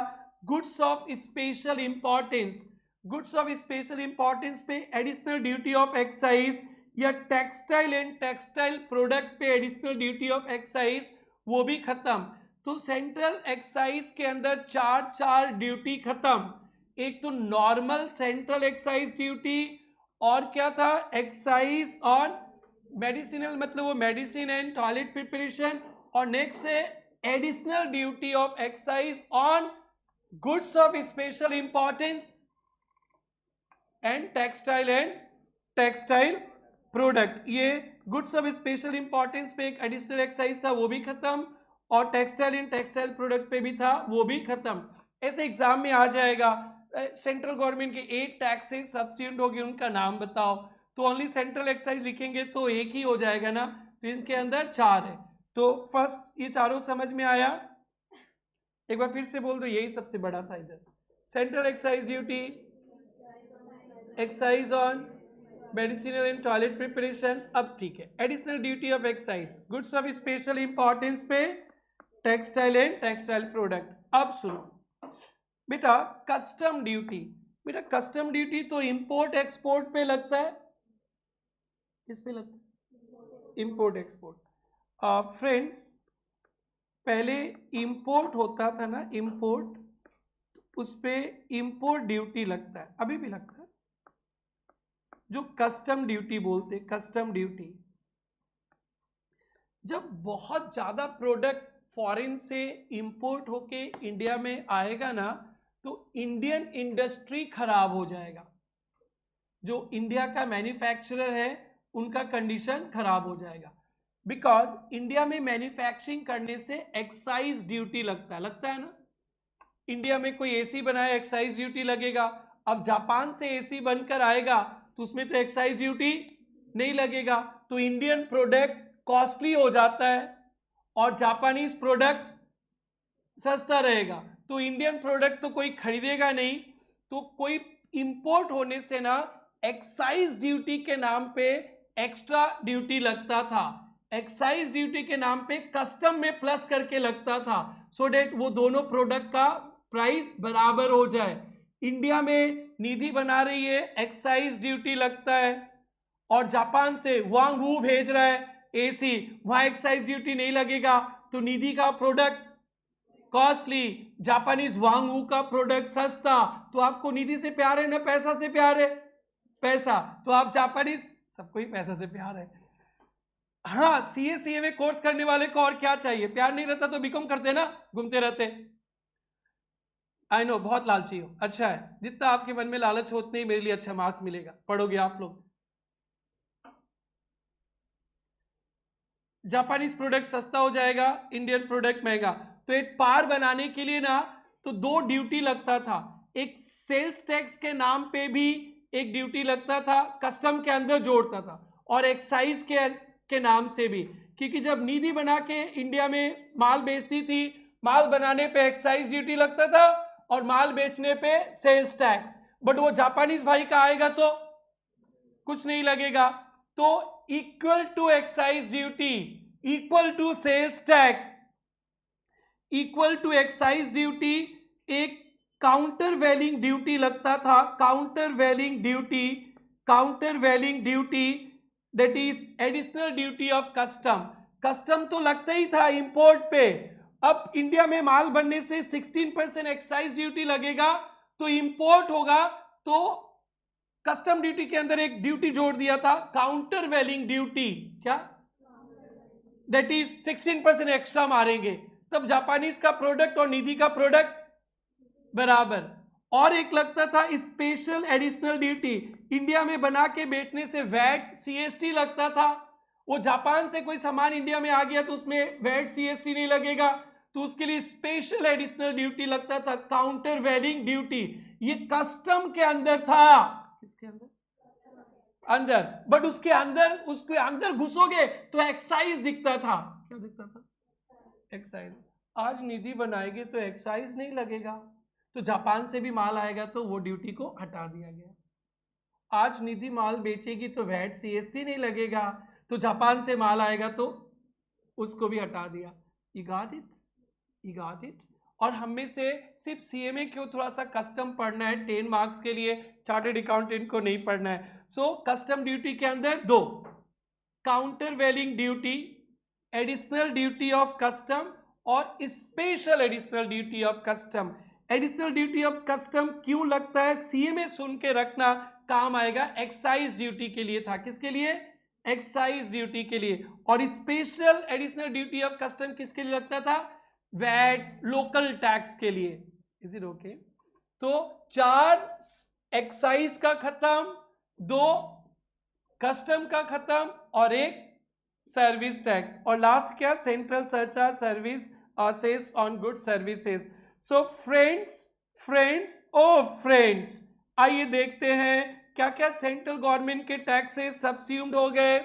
goods of special importance, goods of special importance पे एडिशनल ड्यूटी ऑफ एक्साइज, या टेक्सटाइल एंड टेक्सटाइल प्रोडक्ट पे एडिशनल ड्यूटी ऑफ एक्साइज, वो भी खत्म। तो सेंट्रल एक्साइज के अंदर 4 ड्यूटी खत्म। एक तो नॉर्मल सेंट्रल एक्साइज ड्यूटी, और क्या था? एक्साइज ऑन मेडिसिनल, मतलब वो मेडिसिन एंड टॉयलेट प्रिपरेशन, और नेक्स्ट है additional duty of excise on goods of special importance and textile product. ये गुड्स ऑफ स्पेशल इंपॉर्टेंस पे एक एडिशनल एक्साइज था, वो भी खत्म, और टेक्सटाइल एंड टेक्सटाइल प्रोडक्ट पे भी था, वो भी खत्म। ऐसे एग्जाम में आ जाएगा, सेंट्रल गवर्नमेंट के 8 टैक्सेस सब्सिट्यूट होगी, उनका नाम बताओ, तो ओनली सेंट्रल एक्साइज लिखेंगे तो एक ही हो जाएगा ना, तो इनके अंदर 4 है। तो फर्स्ट ये चारों समझ में आया, एक बार फिर से बोल दो, यही सबसे बड़ा था इधर। Central excise duty, excise on medicinal and toilet preparation, अब ठीक है। Additional duty of excise, goods of special importance पे टेक्सटाइल एंड टेक्सटाइल प्रोडक्ट। अब सुनो बेटा, कस्टम ड्यूटी, बेटा कस्टम ड्यूटी तो इंपोर्ट एक्सपोर्ट पे लगता है, किस पे लगता है? Import export. फ्रेंड्स, पहले इंपोर्ट होता था ना, इंपोर्ट, उस पे इंपोर्ट ड्यूटी लगता है, अभी भी लगता है, जो कस्टम ड्यूटी बोलते, कस्टम ड्यूटी। जब बहुत ज्यादा प्रोडक्ट फॉरेन से इंपोर्ट होके इंडिया में आएगा ना, तो इंडियन इंडस्ट्री खराब हो जाएगा, जो इंडिया का मैन्युफैक्चरर है उनका कंडीशन खराब हो जाएगा, बिकॉज इंडिया में मैन्युफैक्चरिंग करने से एक्साइज ड्यूटी लगता है ना। इंडिया में कोई एसी बनाए, एक्साइज ड्यूटी लगेगा। अब जापान से एसी बनकर आएगा तो उसमें तो एक्साइज ड्यूटी नहीं लगेगा। तो इंडियन प्रोडक्ट कॉस्टली हो जाता है और जापानीज प्रोडक्ट सस्ता रहेगा, तो इंडियन प्रोडक्ट तो कोई खरीदेगा नहीं, तो कोई इंपोर्ट होने से ना एक्साइज ड्यूटी के नाम पे एक्स्ट्रा ड्यूटी लगता था, एक्साइज ड्यूटी के नाम पे कस्टम में प्लस करके लगता था, सो डेट वो दोनों प्रोडक्ट का प्राइस बराबर हो जाए। इंडिया में निधि बना रही है, एक्साइज ड्यूटी लगता है, और जापान से वांगवू भेज रहा है एसी, वहां एक्साइज ड्यूटी नहीं लगेगा, तो निधि का प्रोडक्ट कॉस्टली, जापानीज वांगवू का प्रोडक्ट सस्ता। तो आपको निधि से प्यार है ना पैसा से प्यार है? पैसा, तो आप जापानीज, सबको ही पैसा से प्यार है। हाँ, सीए में कोर्स करने वाले को और क्या चाहिए? प्यार नहीं रहता तो बीकॉम करते ना, घूमते रहते। आई नो बहुत लालची हो, अच्छा है, जितना आपके मन में लालच हो उतने ही मेरे लिए अच्छा मार्क्स मिलेगा, पढ़ोगे आप लोग। जापानीज प्रोडक्ट सस्ता हो जाएगा, इंडियन प्रोडक्ट महंगा। तो एक पार बनाने के लिए ना तो दो ड्यूटी लगता था, एक सेल्स टैक्स के नाम पे भी एक ड्यूटी लगता था, कस्टम के अंदर जोड़ता था, और एक्साइज के नाम से भी, क्योंकि जब निधि बना के इंडिया में माल बेचती थी, माल बनाने पे एक्साइज ड्यूटी लगता था और माल बेचने पे सेल्स टैक्स, बट वो जापानीज भाई का आएगा तो कुछ नहीं लगेगा। तो equal to excise duty equal to sales tax equal to excise duty, एक काउंटर वेलिंग ड्यूटी लगता था, countervailing duty that is additional duty of custom. Custom तो लगता ही था इंपोर्ट पे, अब इंडिया में माल बनने से 16% एक्साइज ड्यूटी लगेगा, तो इंपोर्ट होगा तो कस्टम ड्यूटी के अंदर एक ड्यूटी जोड़ दिया था, काउंटर वेलिंग ड्यूटी, क्या दैट इज 16% एक्स्ट्रा मारेंगे, तब जापानीज का प्रोडक्ट और निधि का प्रोडक्ट बराबर। और एक लगता था स्पेशल एडिशनल ड्यूटी, इंडिया में बना के बेचने से वैट सीएसटी लगता था, वो जापान से कोई सामान इंडिया में आ गया तो उसमें वैट सीएसटी नहीं लगेगा, तो उसके लिए स्पेशल एडिशनल ड्यूटी लगता था, काउंटर वेलिंग ड्यूटी। ये कस्टम के अंदर था, किसके अंदर? अंदर, बट उसके अंदर घुसोगे तो एक्साइज दिखता था, क्या दिखता था? एक्साइज। आज निधि बनाएगी तो एक्साइज नहीं लगेगा, तो जापान से भी माल आएगा तो वो ड्यूटी को हटा दिया गया। आज निधि माल बेचेगी तो वैट सीएसटी नहीं लगेगा, तो जापान से माल आएगा तो उसको भी हटा दिया। You got it? You got it? और हम में से सिर्फ सीएमए क्यों थोड़ा सा कस्टम पढ़ना है 10 मार्क्स के लिए, चार्टर्ड अकाउंटेंट को नहीं पढ़ना है। सो कस्टम ड्यूटी के अंदर दो, countervailing duty, additional duty of custom और special additional duty of custom. Additional duty of custom क्यों लगता है? सीएमए सुन के रखना, काम आएगा, एक्साइज ड्यूटी के लिए था, किसके लिए? एक्साइज ड्यूटी के लिए। और special additional duty of custom किसके लिए लगता था? वैट, लोकल टैक्स के लिए। Is it okay? तो 4 एक्साइज का खत्म, 2 कस्टम का खत्म और 1 सर्विस टैक्स, और लास्ट क्या? Central surcharge service cess on good services. So friends, आइए देखते हैं क्या क्या सेंट्रल गवर्नमेंट के टैक्सेस सब्स्यूम्ड हो गए।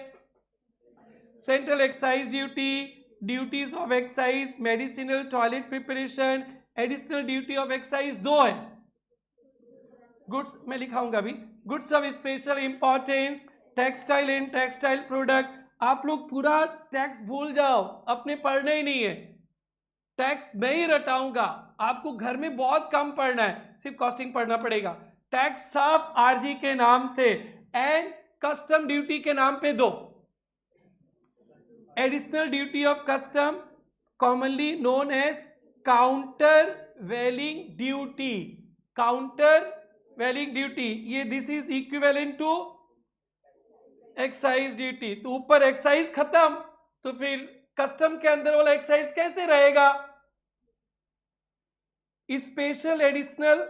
Central excise duty, duties of excise, medicinal toilet preparation, additional duty of excise 2 है। गुड्स मैं लिखाऊंगा अभी, goods of special importance, textile and textile product. आप लोग पूरा टैक्स भूल जाओ, अपने पढ़ना ही नहीं है, टैक्स मैं ही रटाऊंगा, आपको घर में बहुत कम पढ़ना है, सिर्फ कॉस्टिंग पढ़ना पड़ेगा। टैक्स सब आरजी के नाम से एंड कस्टम ड्यूटी के नाम पे 2, additional duty of custom commonly known as countervailing duty, countervailing duty, ये this is equivalent to excise duty. तो ऊपर एक्साइज खत्म, तो फिर कस्टम के अंदर वाला एक्साइज कैसे रहेगा? Special additional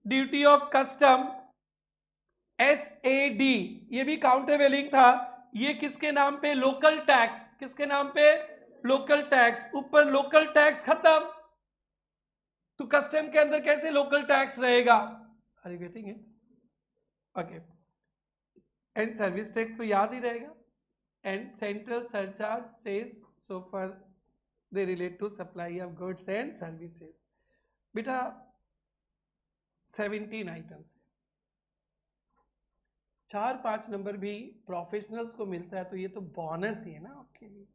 duty of custom SAD, ये भी काउंटर वेलिंग था, ये किसके नाम पे? लोकल टैक्स, किसके नाम पे? Local tax. ऊपर लोकल टैक्स खत्म, तो कस्टम के अंदर कैसे लोकल टैक्स रहेगा? Are you getting it? Okay, and service tax तो याद ही रहेगा, and central surcharge says so far they relate to supply of goods and services. बेटा 17 आइटम्स, 4-5 नंबर भी प्रोफेशनल्स को मिलता है तो ये तो बोनस ही है ना आपके लिए,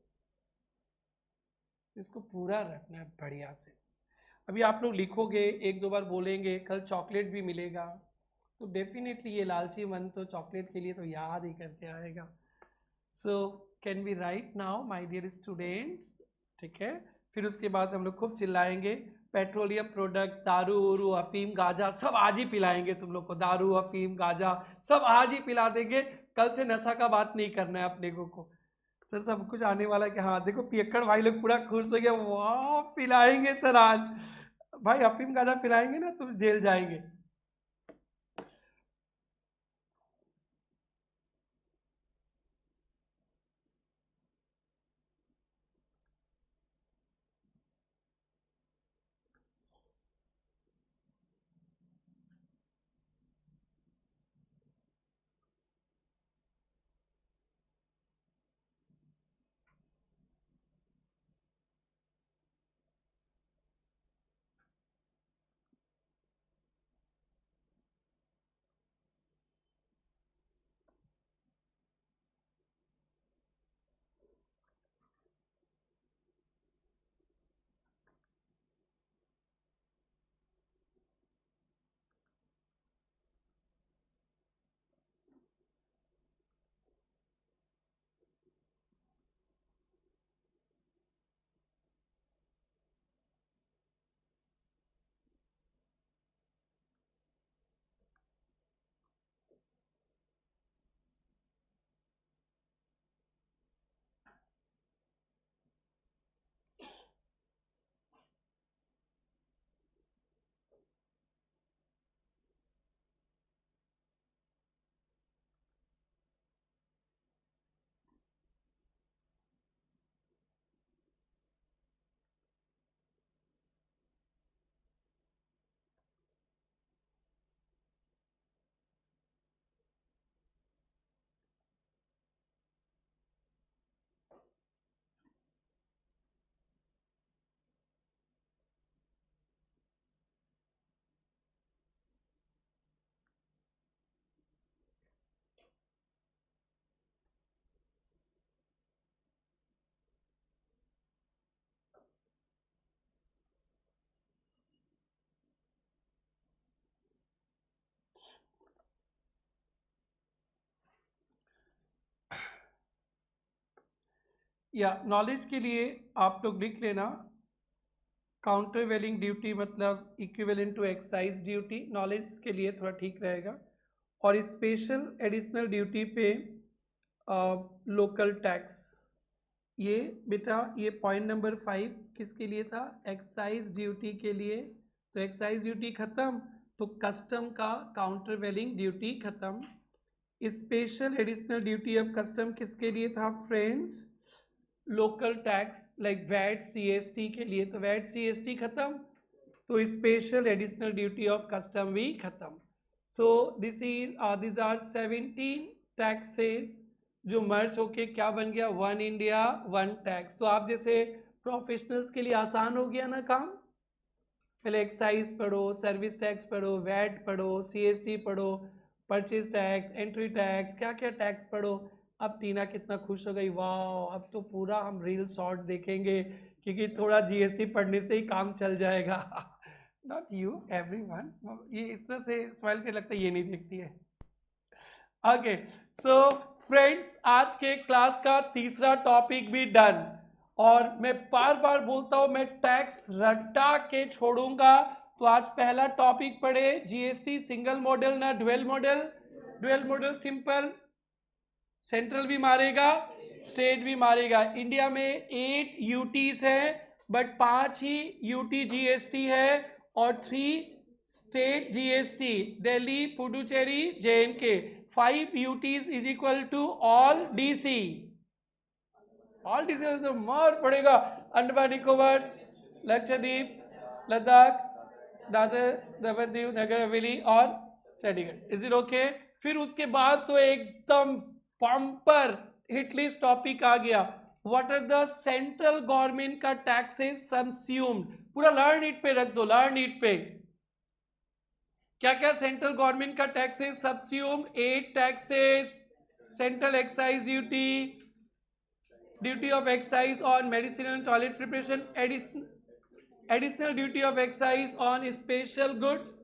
इसको पूरा रखना है बढ़िया से। अभी आप लोग लिखोगे, 1-2 बार बोलेंगे, कल चॉकलेट भी मिलेगा तो डेफिनेटली ये लालची मन तो चॉकलेट के लिए तो याद ही करके आएगा। So can we write now my dear students, ठीक है। फिर उसके बाद हम लोग खूब चिल्लाएंगे, पेट्रोलियम प्रोडक्ट, दारू उरू अफीम गांजा सब आज ही पिलाएंगे तुम लोग को, दारू अफीम गांजा सब आज ही पिला देंगे, कल से नशा का बात नहीं करना है अपने को। सर सब कुछ आने वाला है कि हाँ देखो पियक्कड़ भाई लोग पूरा खुश हो गया, वाह पिलाएंगे सर आज, भाई अफीम गांजा पिलाएंगे ना तुम जेल जाएंगे। या नॉलेज के लिए आप लोग लिख लेना, काउंटरवेलिंग ड्यूटी मतलब equivalent to excise duty, knowledge के लिए थोड़ा ठीक रहेगा। और स्पेशल एडिशनल ड्यूटी पे लोकल टैक्स, ये बेटा ये पॉइंट नंबर 5 किसके लिए था, एक्साइज ड्यूटी के लिए। तो एक्साइज ड्यूटी खत्म तो कस्टम का काउंटरवेलिंग ड्यूटी खत्म। Special additional duty of custom किसके लिए था friends, local tax like VAT CST के लिए, तो वैट सीएसटी खत्म तो special additional duty of custom भी खत्म। सो दिस आर 17 टैक्सेस जो मर्ज होके क्या बन गया, वन इंडिया वन टैक्स। तो आप जैसे प्रोफेशनल्स के लिए आसान हो गया ना काम, पहले एक्साइज पढ़ो, सर्विस टैक्स पढ़ो, वैट पढ़ो, सीएसटी पढ़ो, परचेज टैक्स, एंट्री टैक्स, क्या क्या टैक्स पढ़ो। अब टीना कितना खुश हो गई, वाह अब तो पूरा हम रील शॉर्ट देखेंगे क्योंकि थोड़ा जीएसटी पढ़ने से ही काम चल जाएगा। नॉट यू, एवरीवन, ये इस तरह से स्माइल के लगता है ये नहीं देखती है। ओके सो फ्रेंड्स, आज के क्लास का तीसरा टॉपिक भी डन। और मैं बार बार बोलता हूं मैं टैक्स रट्टा के छोड़ूंगा। तो आज पहला टॉपिक पढ़े जीएसटी सिंगल मॉडल ना dual model. Dual model simple, central भी मारेगा स्टेट भी मारेगा। इंडिया में 8 यूटीज है बट 5 ही यूटी जीएसटी है और 3 state GST, Delhi, Puducherry, J and K. 5 UTs is equal to all DC. All DC तो मार पड़ेगा, अंडमान निकोबार, लक्षद्वीप, लद्दाख, दादर नवद्वीप, नगर हवेली और चंडीगढ़। Is it okay? फिर उसके बाद तो एकदम पंपर हिट लिस्ट टॉपिक आ गया। What are the central government का टैक्सेस सबस्यूम्ड, पूरा लर्न इट पे रख दो, लर्न इट पे क्या क्या सेंट्रल गवर्नमेंट का taxes subsumed, 8 taxes, central excise duty, duty of excise on medicinal and toilet preparation, additional duty of excise on special goods,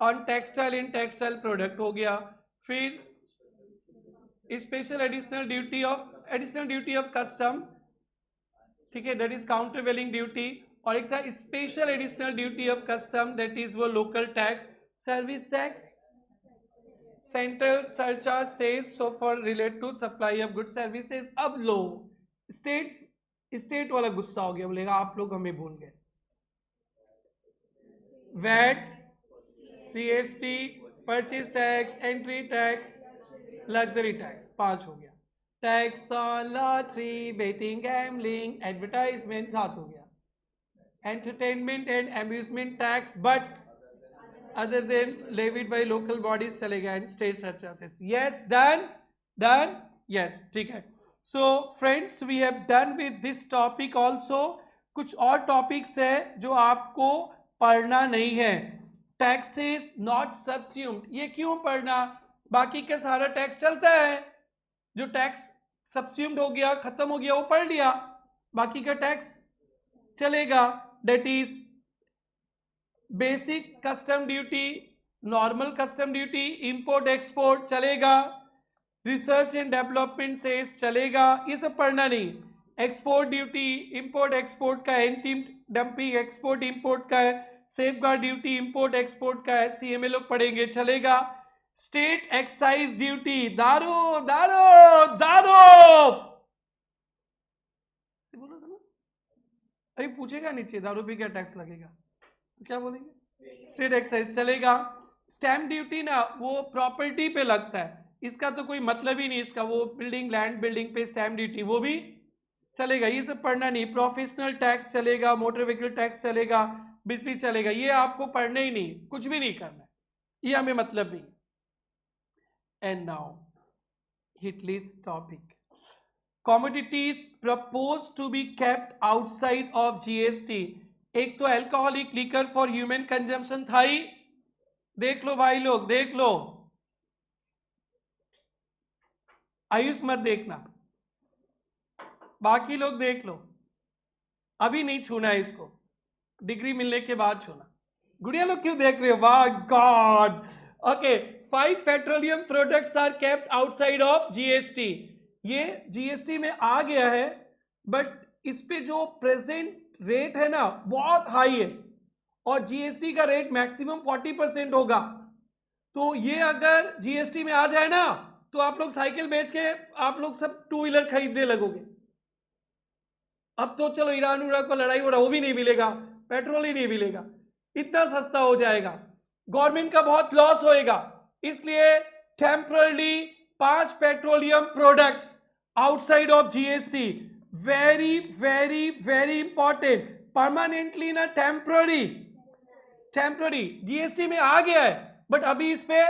on textile in textile product हो गया। फिर special additional duty of custom, ठीक है, दैट इज काउंटरवेलिंग ड्यूटी, और एक था special additional duty of custom, that is वो local tax, service tax, central surcharge cess so for relate to supply of good services. अब लो स्टेट वाला गुस्सा हो गया, बोलेगा आप लोग हमें भूल गए। VAT, CST, purchase tax, entry tax, luxury tax, 5 हो गया। Tax on lottery, betting, gambling, advertisement, 7 हो गया। Entertainment and amusement tax but other than levied by local bodies चलेगा, and state surcharges. Yes, done, yes, ठीक है। So friends, we have done with this topic also. कुछ और टॉपिक्स है जो आपको पढ़ना नहीं है। टैक्सेस नॉट सबस्यूम्ड, ये क्यों पढ़ना, बाकी का सारा टैक्स चलता है, जो टैक्स सबस्यूम्ड हो गया, खत्म हो गया, वो पढ़ लिया, बाकी का टैक्स चलेगा। That is basic custom duty, normal custom duty, import export चलेगा, रिसर्च एंड डेवलपमेंट सेस चलेगा, ये सब पढ़ना नहीं। एक्सपोर्ट ड्यूटी, इंपोर्ट एक्सपोर्ट का, एंटी डंपिंग एक्सपोर्ट इंपोर्ट का है, सेफगार्ड ड्यूटी इंपोर्ट एक्सपोर्ट का है, सीएमए लोग पढ़ेंगे, चलेगा। स्टेट एक्साइज ड्यूटी, दारू दारू दारू, बोला था ना, अभी पूछेगा नीचे दारू पे क्या टैक्स लगेगा, तो क्या बोलेंगे, स्टेट एक्साइज चलेगा। स्टैम्प ड्यूटी ना वो प्रॉपर्टी पे लगता है, इसका तो कोई मतलब ही नहीं, इसका वो बिल्डिंग, लैंड बिल्डिंग पे स्टैम्प ड्यूटी, वो भी चलेगा, ये सब पढ़ना नहीं। प्रोफेशनल टैक्स चलेगा, मोटर व्हीकल टैक्स चलेगा, बिजली चलेगा, ये आपको पढ़ना ही नहीं, कुछ भी नहीं करना, ये हमें मतलब नहीं। And now hit list topic, commodities propose to be kept outside of GST. एक तो alcoholic liquor for human consumption था ही, देख लो भाई लोग, देख लो, आयुष मत देखना, बाकी लोग देख लो, अभी नहीं छूना है इसको, डिग्री मिलने के बाद छूना। गुड़िया लोग क्यों देख रहे हो, वाह god. Okay, 5 petroleum products are kept outside of GST. ये जीएसटी में आ गया है, बट इस पे जो प्रेजेंट रेट है ना बहुत हाई है, और जीएसटी का रेट मैक्सिमम 40% होगा। तो ये अगर जीएसटी में आ जाए ना, तो आप लोग साइकिल बेच के आप लोग सब 2 व्हीलर खरीदने लगोगे। अब तो चलो ईरान उरान को लड़ाई हो रहा, वो भी नहीं मिलेगा, पेट्रोल ही नहीं मिलेगा, इतना सस्ता हो जाएगा, गवर्नमेंट का बहुत लॉस होएगा। इसलिए temporarily 5 petroleum products outside of GST, very very very important. Permanently ना टेम्पररी, जीएसटी में आ गया है, बट अभी इस पे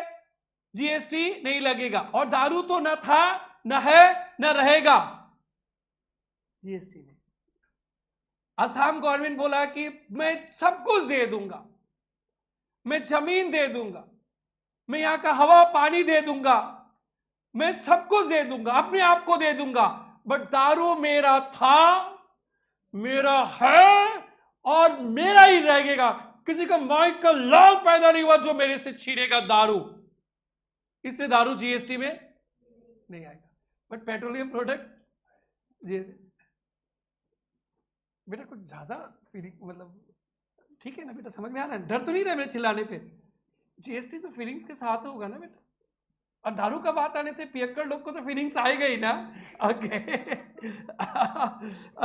जीएसटी नहीं लगेगा। और दारू तो न था, न है, न रहेगा जीएसटी में। असम गवर्नमेंट बोला कि मैं सब कुछ दे दूंगा, मैं जमीन दे दूंगा, मैं यहां का हवा पानी दे दूंगा, मैं सब कुछ दे दूंगा, अपने आप को दे दूंगा, बट दारू मेरा था, मेरा है, और मेरा ही रहेगा। किसी का माइक का लाभ पैदा नहीं हुआ जो मेरे से छीनेगा दारू, इसलिए दारू जीएसटी में नहीं आएगा। बट पेट्रोलियम प्रोडक्ट बेटा कुछ ज्यादा फीलिंग, मतलब ठीक है ना बेटा, समझ में आ रहा है, डर तो नहीं रहा मेरे चिल्लाने पे। जीएसटी तो फीलिंग्स के साथ होगा ना बेटा, और दारू का बात आने से पियक्कड़ लोग को तो फीलिंग्स आएगा ही ना। Okay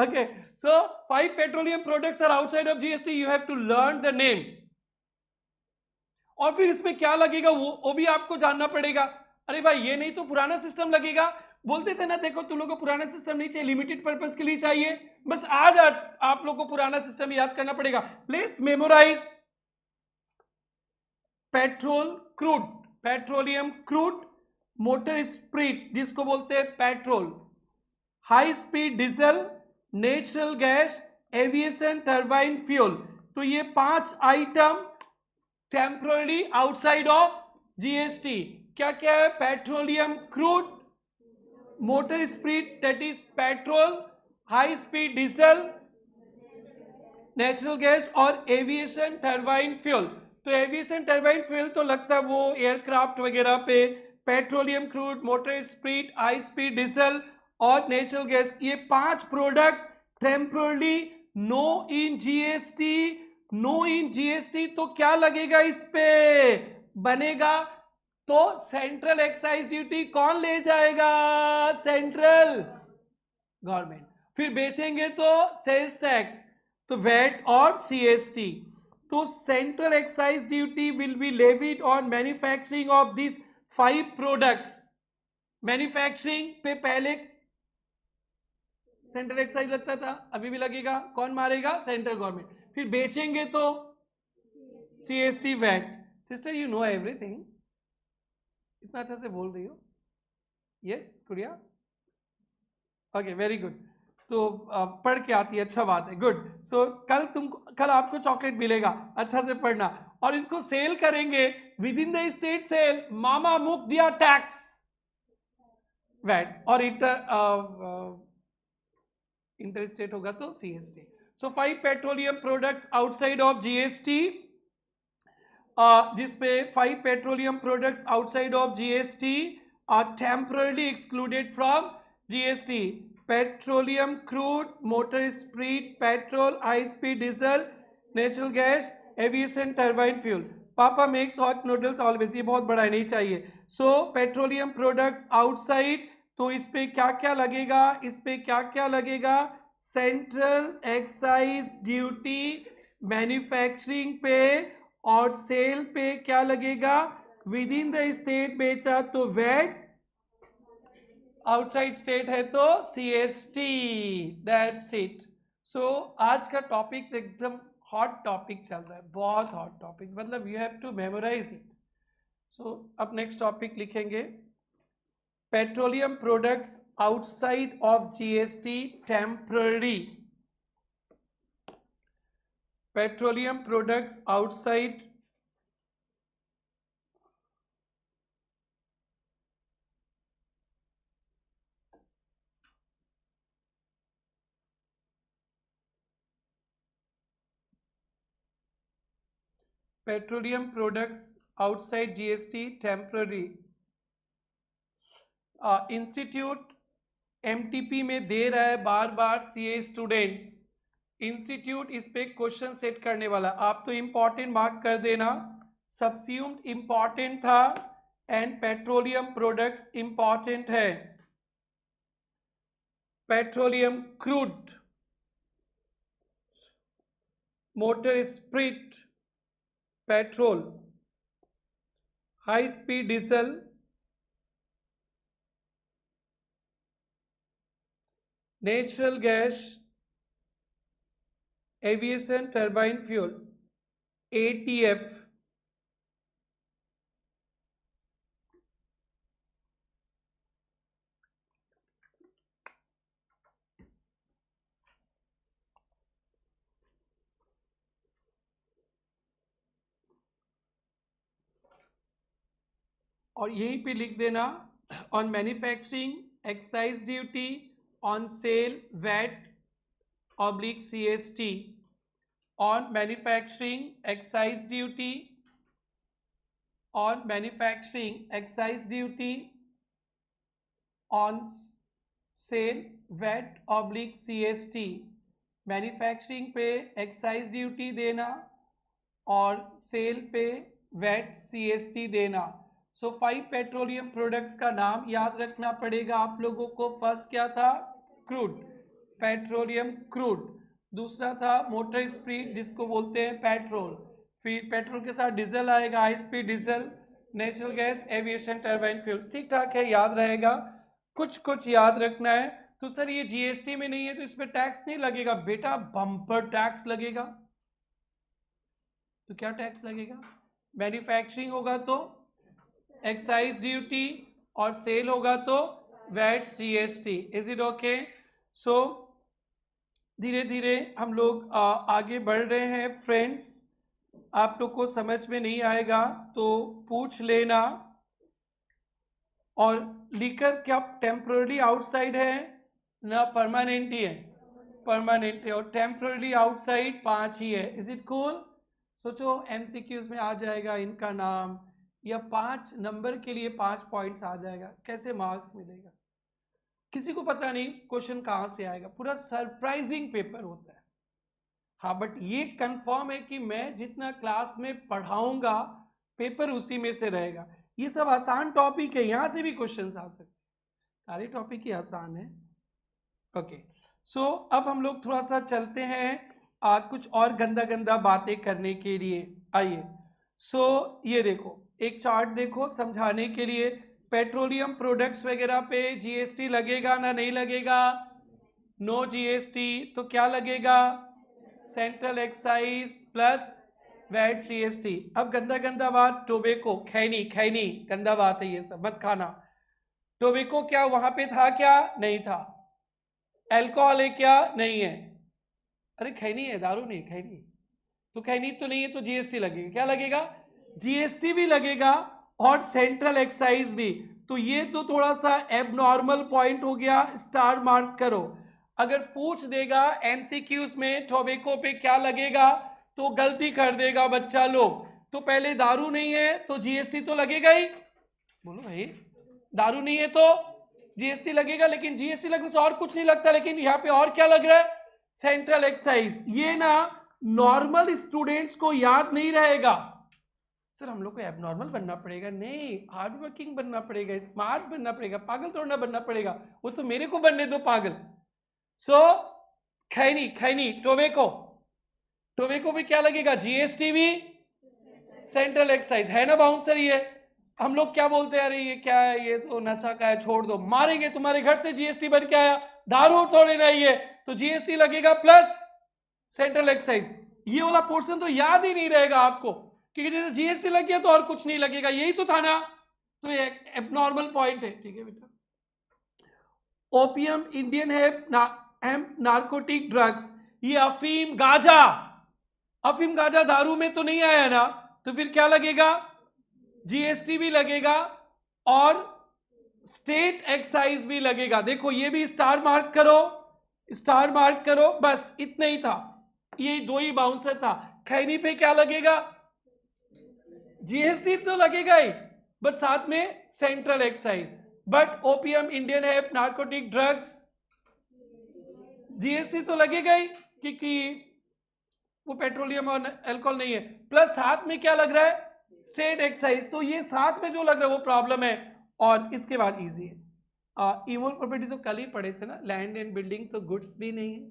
okay, so 5 petroleum products are outside of GST, you have to learn the name. और फिर इसमें क्या लगेगा वो भी आपको जानना पड़ेगा। अरे भाई ये नहीं तो पुराना सिस्टम लगेगा, बोलते थे ना, देखो तुम लोग को पुराना सिस्टम नहीं चाहिए, लिमिटेड पर्पस के लिए चाहिए, बस आज आप लोग को पुराना सिस्टम याद करना पड़ेगा। Please memorise petrol crude, petroleum crude, motor spirit जिसको बोलते हैं petrol, high speed diesel, natural gas, aviation turbine fuel. तो ये 5 item temporarily outside of GST. क्या क्या है? Petroleum crude, motor spirit that is petrol, high speed diesel, natural gas और एविएशन टर्बाइन फ्यूल। तो एविएशन टर्बाइन फ्यूल तो लगता है वो एयरक्राफ्ट वगैरह पे, petroleum crude, motor spirit, high speed diesel और नेचुरल गैस, ये 5 product temporarily no in GST. No in GST तो क्या लगेगा इस पे? बनेगा तो सेंट्रल एक्साइज ड्यूटी कौन ले जाएगा? Central government. फिर बेचेंगे तो सेल्स टैक्स, तो वैट और सीएसटी। तो central excise duty will be levied on manufacturing of this 5 products. Manufacturing पे पहले सेंट्रल एक्साइज लगता था, अभी भी लगेगा। कौन मारेगा? Central government. फिर बेचेंगे तो CST VAT. Sister you know everything, इतना अच्छा से बोल रही हो। यस गुड़िया, ओके वेरी गुड। तो पढ़ के आती है, अच्छा बात है, गुड। सो कल आपको चॉकलेट मिलेगा, अच्छा से पढ़ना। और इसको सेल करेंगे within the state sale, मामा मुख दिया टैक्स वैट, और इंटर स्टेट होगा तो CST. So 5 petroleum products outside of GST, जिसपे 5 petroleum products outside of GST are temporarily excluded from GST. Petroleum crude, motor spirit, petrol, high speed diesel, natural gas, aviation turbine fuel. Papa makes hot noodles always, ये बहुत बड़ा नहीं चाहिए। सो पेट्रोलियम प्रोडक्ट्स आउटसाइड, तो इस पे क्या क्या लगेगा? इस पे क्या क्या लगेगा? सेंट्रल एक्साइज ड्यूटी मैन्युफैक्चरिंग पे और सेल पे क्या लगेगा? विद इन द स्टेट बेचा तो वैट, आउटसाइड स्टेट है तो सीएसटी। That's it. सो आज का टॉपिक एकदम हॉट टॉपिक चल रहा है, बहुत हॉट टॉपिक, मतलब you have to memorise it. So अब नेक्स्ट टॉपिक लिखेंगे, petroleum products outside of GST temporary. Petroleum products outside petroleum products outside GST temporary. Institute MTP में दे रहा है बार बार सीए स्टूडेंट्स, इंस्टीट्यूट इस पे क्वेश्चन सेट करने वाला। आप तो इंपॉर्टेंट मार्क कर देना, सबस्यूम्ड इंपॉर्टेंट था एंड पेट्रोलियम प्रोडक्ट्स इंपॉर्टेंट है। Petroleum crude, motor spirit petrol, high speed diesel, natural gas, aviation turbine fuel, ATF, और यहीं पे लिख देना on manufacturing excise duty, on sale VAT oblique CST, on manufacturing excise duty, on manufacturing excise duty, on sale VAT oblique CST. Manufacturing पे एक्साइज ड्यूटी देना और सेल पे वैट सीएसटी देना। सो 5 पेट्रोलियम प्रोडक्ट्स का नाम याद रखना पड़ेगा आप लोगों को। फर्स्ट क्या था? Crude, petroleum crude. दूसरा था मोटर स्प्रिट जिसको बोलते हैं पेट्रोल। फिर पेट्रोल के साथ डीजल आएगा, high speed diesel, natural gas, aviation turbine fuel. ठीक ठाक है, याद रहेगा। कुछ कुछ याद रखना है। तो सर ये जीएसटी में नहीं है तो इस पर टैक्स नहीं लगेगा। बेटा बम्पर टैक्स लगेगा। तो क्या टैक्स लगेगा? मैन्युफैक्चरिंग होगा तो एक्साइज ड्यूटी, और सेल होगा तो VAT GST. Is it okay? So धीरे धीरे हम लोग आगे बढ़ रहे हैं फ्रेंड्स। आप लोग को समझ में नहीं आएगा तो पूछ लेना। और लीकर क्या टेम्पररी आउटसाइड है ना परमानेंट ही है? परमानेंट है। और टेम्पररी आउटसाइड 5 ही है। Is it cool? सोचो एमसीक्यूज में आ जाएगा इनका नाम, या 5 नंबर के लिए 5 पॉइंट्स आ जाएगा, कैसे मार्क्स मिलेगा? किसी को पता नहीं क्वेश्चन कहां से आएगा। पूरा सरप्राइजिंग पेपर होता है। हाँ, बट ये कंफर्म है कि मैं जितना क्लास में पढ़ाऊंगा पेपर उसी में से रहेगा। ये सब आसान टॉपिक है, यहां से भी क्वेश्चंस आ सकते हैं, सारे टॉपिक ही आसान है। ओके, सो अब हम लोग थोड़ा सा चलते हैं कुछ और गंदा गंदा बातें करने के लिए। आइए, सो ये देखो, एक चार्ट देखो समझाने के लिए। पेट्रोलियम प्रोडक्ट्स वगैरह पे जीएसटी लगेगा ना नहीं लगेगा? No GST. तो क्या लगेगा? Central excise plus VAT GST. अब गंदा गंदा बात, टोबैको, खैनी, खैनी गंदा बात है, ये सब मत खाना। टोबैको क्या वहां पे था क्या? नहीं था। अल्कोहल है क्या? नहीं है। अरे खैनी है, दारू नहीं, खैनी। तो खैनी तो नहीं है तो जीएसटी लगेगा। क्या लगेगा? जीएसटी भी लगेगा और सेंट्रल एक्साइज भी। तो ये तो थोड़ा सा एबनॉर्मल पॉइंट हो गया, स्टार मार्क करो। अगर पूछ देगा एमसीक्यूज में टोबैको पे क्या लगेगा तो गलती कर देगा बच्चा लोग। तो पहले दारू नहीं है तो जीएसटी तो लगेगा ही। बोलो भाई, दारू नहीं है तो जीएसटी लगेगा, लेकिन जीएसटी लगने से और कुछ नहीं लगता। लेकिन यहाँ पे और क्या लग रहा है? Central excise. ये ना नॉर्मल स्टूडेंट्स को याद नहीं रहेगा। सर हम लोग को एबनॉर्मल बनना पड़ेगा? नहीं, हार्ड वर्किंग बनना पड़ेगा, स्मार्ट बनना पड़ेगा, पागल थोड़ा बनना पड़ेगा। वो तो मेरे को बनने दो पागल। सो खैनी, खैनी, टोबैको, टोबैको पे क्या लगेगा? जीएसटी भी, सेंट्रल एक्साइज है ना बाउंसर। ये हम लोग क्या बोलते हैं, अरे ये क्या है, ये तो नशा का है, छोड़ दो, मारेंगे, तुम्हारे घर से जीएसटी बन के आया, दारू थोड़े नहीं है। तो जीएसटी लगेगा प्लस सेंट्रल एक्साइज। ये वाला पोर्शन तो याद ही नहीं रहेगा आपको, क्योंकि जैसे जीएसटी लग गया तो और कुछ नहीं लगेगा, यही तो था ना। तो ये एबनॉर्मल पॉइंट है, ठीक है बेटा। Opium, Indian hemp, narcotic drugs, ये अफीम, गांजा। अफीम गांजा दारू में तो नहीं आया ना, तो फिर क्या लगेगा? जीएसटी भी लगेगा और स्टेट एक्साइज भी लगेगा। देखो ये भी स्टार मार्क करो, स्टार मार्क करो, बस इतना ही था, ये दो ही बाउंसर था। खैनी पे क्या लगेगा? जीएसटी तो लगेगा ही, बट साथ में central excise. But opium, Indian hemp, narcotic drugs, GST तो लगेगा ही, क्योंकि वो पेट्रोलियम और अल्कोहल नहीं है। प्लस साथ में क्या लग रहा है? State excise. तो ये साथ में जो लग रहा है वो प्रॉब्लम है। और इसके बाद इजी है। इमोल प्रॉपर्टी तो कल ही पढ़े थे ना, लैंड एंड बिल्डिंग तो गुड्स भी नहीं है,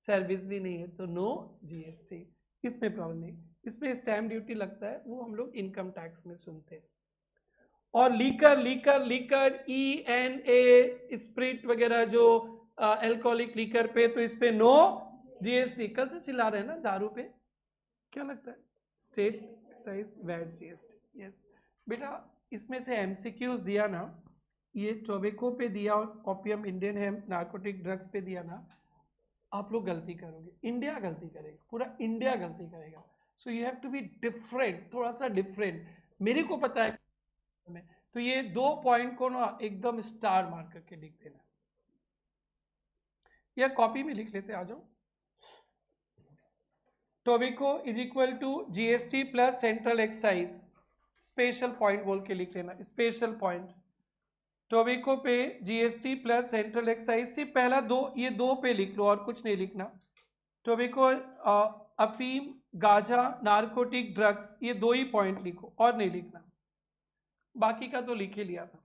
सर्विस भी नहीं है, तो नो जीएसटी। इसमें प्रॉब्लम नहीं। इसमें स्टैम्प ड्यूटी लगता है, वो हम लोग इनकम टैक्स में सुनते हैं। और liquor, liquor, liquor, ENA, spirit वगैरह जो अल्कोहलिक लीकर पे, तो इस पे नो जीएसटी। कल से चिल्ला रहे हैं ना दारू पे, क्या लगता है? State excise VAT GST. Yes बेटा, इसमें से एमसीक्यूज दिया ना, ये टोबैको पे दिया और opium, Indian hemp, narcotic drugs पे दिया ना, आप लोग गलती करोगे, इंडिया गलती करेगा, पूरा इंडिया गलती करेगा। So you have to be different, थोड़ा सा डिफरेंट। मेरे को पता है में, तो ये 2 पॉइंट को ना एकदम स्टार मार करके लिख देना, या कॉपी में लिख लेते, आ जाओ। Tobacco is equal to GST plus central excise, special point बोल के लिख लेना, स्पेशल पॉइंट। टोबैको पे जीएसटी प्लस सेंट्रल एक्साइज, सिर्फ पहला दो, ये 2 पे लिख लो और कुछ नहीं लिखना। टोबैको, अफीम, गांजा, नार्कोटिक ड्रग्स, ये 2 ही पॉइंट लिखो और नहीं लिखना, बाकी का तो लिख ही लिया था।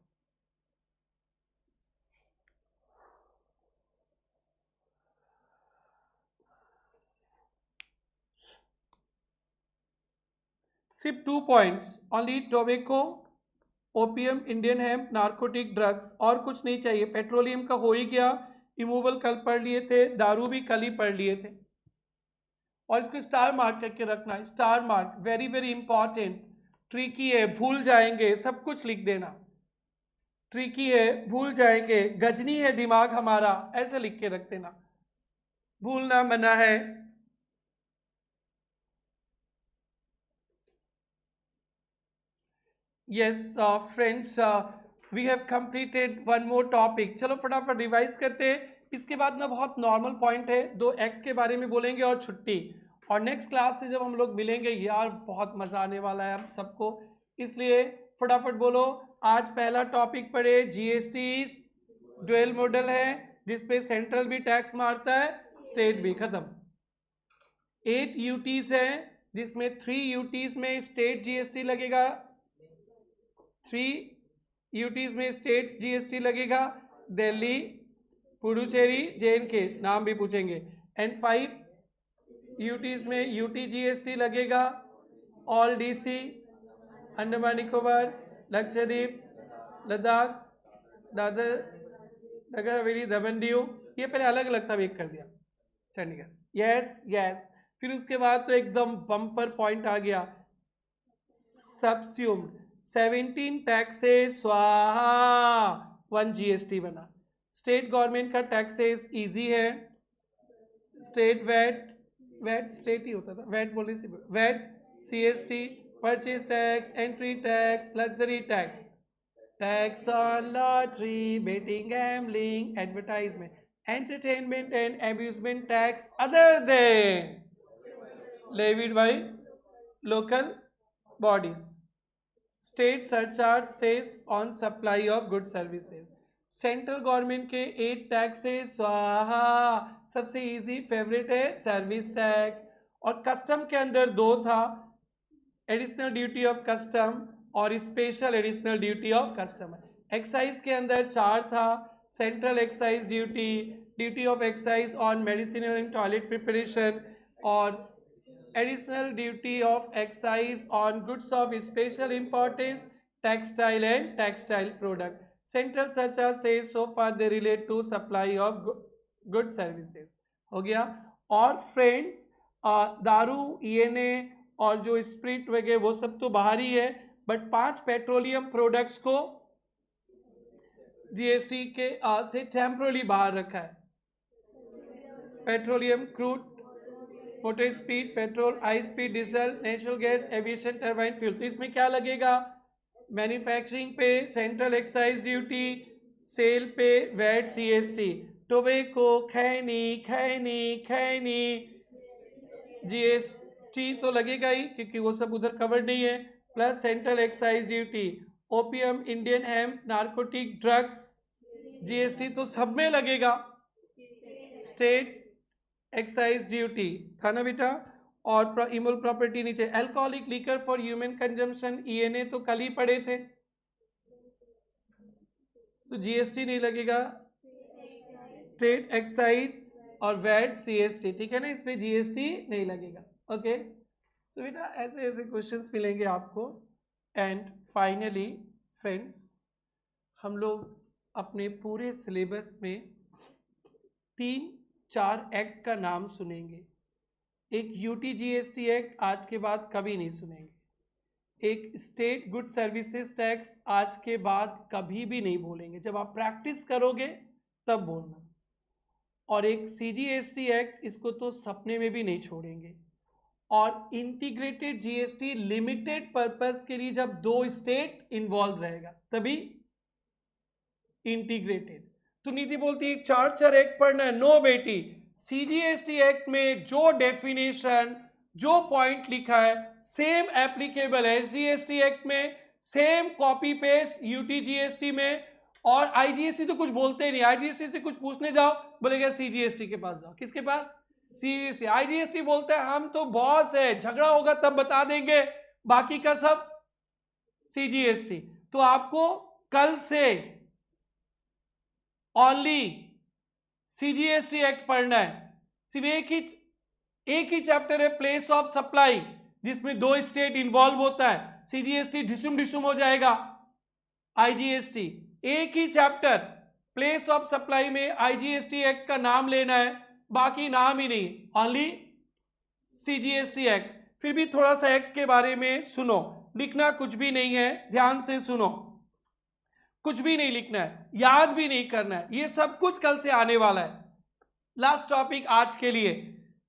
सिर्फ 2 points only, tobacco, opium, Indian hemp, narcotic drugs, और कुछ नहीं चाहिए। पेट्रोलियम का हो ही गया, इमूवल कल पढ़ लिए थे, दारू भी कल ही पढ़ लिए थे। और इसको स्टार मार्क करके रखना, star mark, very very important, tricky है, भूल जाएंगे, सब कुछ लिख देना। ट्रिकी है, भूल जाएंगे, गजनी है दिमाग हमारा, ऐसे लिख के रख देना, भूलना मना है। Yes friends, we have completed one more topic. चलो फटाफट रिवाइज करते हैं। इसके बाद ना बहुत नॉर्मल पॉइंट है, 2 एक्ट के बारे में बोलेंगे और छुट्टी। और नेक्स्ट क्लास से जब हम लोग मिलेंगे यार बहुत मजा आने वाला है हम सबको, इसलिए फटाफट बोलो। आज पहला टॉपिक पढ़े, जीएसटी ड्यूअल मॉडल है जिसपे सेंट्रल भी टैक्स मारता है, स्टेट भी, खत्म। 8 यूटीज है जिसमें 3 यूटीज में स्टेट जीएसटी लगेगा, 3 यूटीज में स्टेट जीएसटी लगेगा, दिल्ली, पुडुचेरी, JNK, नाम भी पूछेंगे। एंड 5 यूटीज में यूटी जीएसटी लगेगा, ऑल डीसी, अंडमान निकोबार, लक्षद्वीप, लद्दाख, दादर नगर हवेली, दमन दीव, ये पहले अलग अलग था, एक कर दिया चंडीगढ़। यस यस, फिर उसके बाद तो एकदम बम्पर पॉइंट आ गया, सबस्यूम्ड 17 टैक्सेस स्वाहा, 1 जीएसटी बना। स्टेट गवर्नमेंट का टैक्सेस इजी है, स्टेट वेट, वेट स्टेट ही होता था, वेट बोलने से VAT, CST, purchase tax, entry tax, luxury tax, tax on lottery, betting, gambling, advertisement, entertainment and amusement tax other than levied by local bodies, state surcharge cess on supply of goods services, central government के 8 टैक्सेस स्वाहा, सबसे इजी फेवरेट है सर्विस टैक्स, और कस्टम के अंदर 2 था, एडिशनल ड्यूटी ऑफ कस्टम और special additional duty of custom. Excise के अंदर 4 था, central excise duty, duty of excise on medicinal and toilet preparation, और additional duty of excise on goods of special importance, textile and textile product. Central surcharge says so far they relate to supply of good services. हो गया। और फ्रेंड्स दारू, ENA और जो स्प्रिट वगैरह वो सब तो बाहर ही है, बट 5 पेट्रोलियम प्रोडक्ट्स को जीएसटी के से टेम्पररी बाहर रखा है। Petroleum crude, motor speed, petrol, high speed, diesel, natural gas, aviation, turbine fuel. तो इसमें क्या लगेगा, मैन्युफैक्चरिंग पे सेंट्रल एक्साइज ड्यूटी, सेल पे वैट, सीएसटी, टोबैको, खैनी जीएसटी तो लगेगा ही क्योंकि वो सब उधर कवर्ड नहीं है, plus central excise duty, opium, Indian hemp, narcotic drugs, GST तो सब में लगेगा, स्टेट एक्साइज ड्यूटी था ना बेटा, और इमोल प्रॉपर्टी नीचे, alcoholic liquor for human consumption, ENA तो कल ही पढ़े थे, तो जीएसटी नहीं लगेगा, स्टेट एक्साइज और वैट, सीएसटी, ठीक है ना, इसमें जीएसटी नहीं लगेगा। ओके, तो बेटा ऐसे ऐसे क्वेश्चंस मिलेंगे आपको। एंड फाइनली फ्रेंड्स, हम लोग अपने पूरे सिलेबस में 3-4 एक्ट का नाम सुनेंगे। एक UTGST एक्ट आज के बाद कभी नहीं सुनेंगे, एक स्टेट गुड सर्विसेज टैक्स आज के बाद कभी भी नहीं बोलेंगे, जब आप प्रैक्टिस करोगे तब बोलना, और एक CGST एक्ट, इसको तो सपने में भी नहीं छोड़ेंगे, और इंटीग्रेटेड जीएसटी लिमिटेड पर्पस के लिए जब 2 स्टेट इन्वॉल्व रहेगा तभी इंटीग्रेटेड। तो नीति बोलती है 4 एक्ट पढ़ना है, नो बेटी, CGST एक्ट में जो डेफिनेशन, जो पॉइंट लिखा है सेम एप्लीकेबल है SGST एक्ट में, सेम कॉपी पेस्ट UTGST में, और IGST तो कुछ बोलते ही नहीं, IGST से कुछ पूछने जाओ बोलेगा CGST के पास जाओ। किसके पास? CGST। IGST बोलता है हम तो बॉस है, झगड़ा होगा तब बता देंगे, बाकी का सब CGST। तो आपको कल से ओनली CGST एक्ट पढ़ना है, सिर्फ एक ही चैप्टर है प्लेस ऑफ सप्लाई, जिसमें 2 स्टेट इन्वॉल्व होता है, CGST ढिसुम हो जाएगा, IGST एक ही चैप्टर, प्लेस ऑफ सप्लाई में IGST एक्ट का नाम लेना है, बाकी नाम ही नहीं, ओनली CGST एक्ट। फिर भी थोड़ा सा एक्ट के बारे में सुनो, लिखना कुछ भी नहीं है, ध्यान से सुनो। कुछ भी नहीं लिखना है, याद भी नहीं करना है, ये सब कुछ कल से आने वाला है। लास्ट टॉपिक आज के लिए,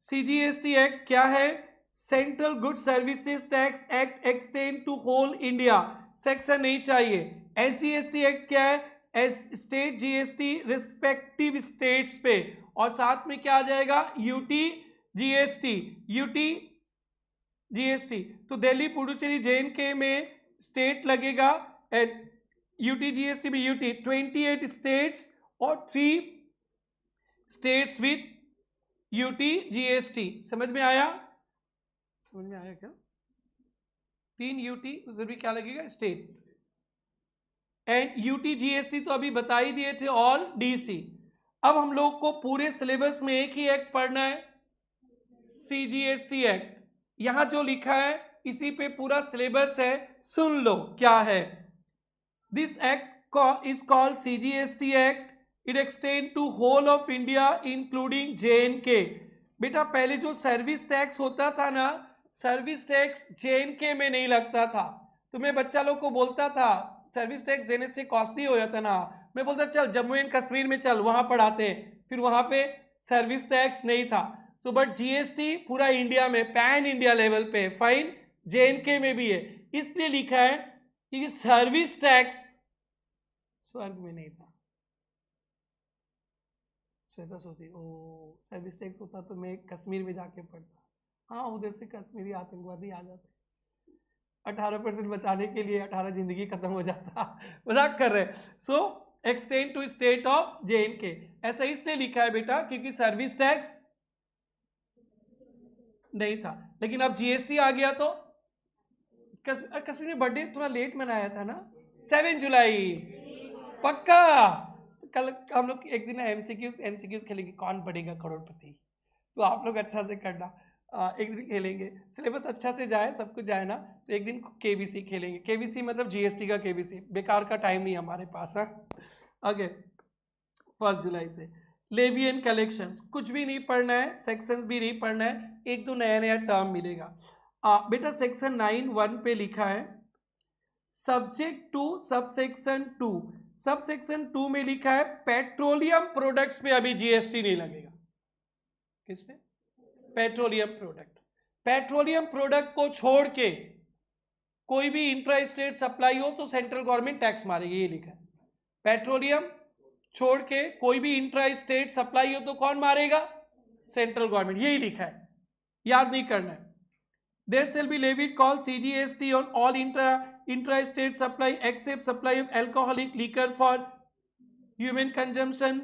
सीजीएसटी एक्ट क्या है? Central good services tax act extend to whole India, section नहीं चाहिए। एसजीएसटी एक्ट क्या है? S state GST respective states पे, और साथ में क्या आ जाएगा? UT GST, UT GST. तो दिल्ली पुडुचेरी जेएनके में स्टेट लगेगा, एंड यूटी जीएसटी में यूटी 28 स्टेट्स और 3 स्टेट्स विथ यूटी जीएसटी। समझ में आया? समझ में आया क्या? 3 यूटी, उधर भी क्या लगेगा? स्टेट। एंड यूटी जीएसटी तो अभी बता ही दिए थे, और डीसी। अब हम लोग को पूरे सिलेबस में एक ही एक्ट पढ़ना है, सीजीएसटी एक्ट। यहां जो लिखा है इसी पे पूरा सिलेबस है, सुन लो क्या है। This act is called CGST act, it extend to whole of India including J and K. बेटा पहले जो सर्विस टैक्स होता था ना, सर्विस टैक्स जेएनके में नहीं लगता था। तो मैं बच्चा लोग को बोलता था सर्विस टैक्स देने से कॉस्टली हो जाता ना, मैं बोलता चल जम्मू एंड कश्मीर में चल, वहां पढ़ाते हैं, फिर वहां पे सर्विस टैक्स नहीं था। तो बट जीएसटी पूरा इंडिया में, पैन इंडिया लेवल पे, फाइन, जेएनके में भी है। इसलिए लिखा है कि सर्विस टैक्स स्वर्ग में नहीं था। श्वेता सोची ओ सर्विस टैक्स होता तो मैं कश्मीर में जाके पढ़ता। हाँ, उधर से कश्मीरी आतंकवादी आ जाते, 18% बचाने के लिए 18 जिंदगी खत्म हो जाता। मजाक कर रहे। So extend to state of JNK, ऐसा इसलिए लिखा है बेटा क्योंकि सर्विस टैक्स नहीं था। लेकिन अब जीएसटी आ गया तो कश्मीर में बर्थडे थोड़ा लेट मनाया था ना, 7 जुलाई पक्का। कल हम लोग एक दिन एमसीक्यूज खेलेंगे, कौन बढ़ेगा करोड़पति। तो आप लोग अच्छा से करना, एक दिन खेलेंगे, सिलेबस अच्छा से जाए, सब कुछ जाए ना, तो एक दिन केबीसी खेलेंगे। केबीसी मतलब जीएसटी का केबीसी, बेकार का टाइम नहीं हमारे पास है। आगे 1 जुलाई से लेवी एंड कलेक्शंस, कुछ भी नहीं पढ़ना है, सेक्शन भी नहीं पढ़ना है, एक तो नया नया टर्म मिलेगा। बेटा सेक्शन 9(1) पे लिखा है सब्जेक्ट टू सबसेक्शन 2, सबसेक्शन 2 में लिखा है पेट्रोलियम प्रोडक्ट्स पे अभी जीएसटी नहीं लगेगा। किस पे? Petroleum product. पेट्रोलियम प्रोडक्ट को छोड़ के कोई भी इंट्रा स्टेट सप्लाई हो तो सेंट्रल गवर्नमेंट टैक्स मारेगी, ये लिखा है। पेट्रोलियम छोड़ के कोई भी इंट्रा स्टेट सप्लाई हो तो कौन मारेगा? सेंट्रल गवर्नमेंट, यही लिखा है, याद नहीं करना है। There shall be levied called CGST on all intra-state supply except supply of alcoholic liquor for human consumption,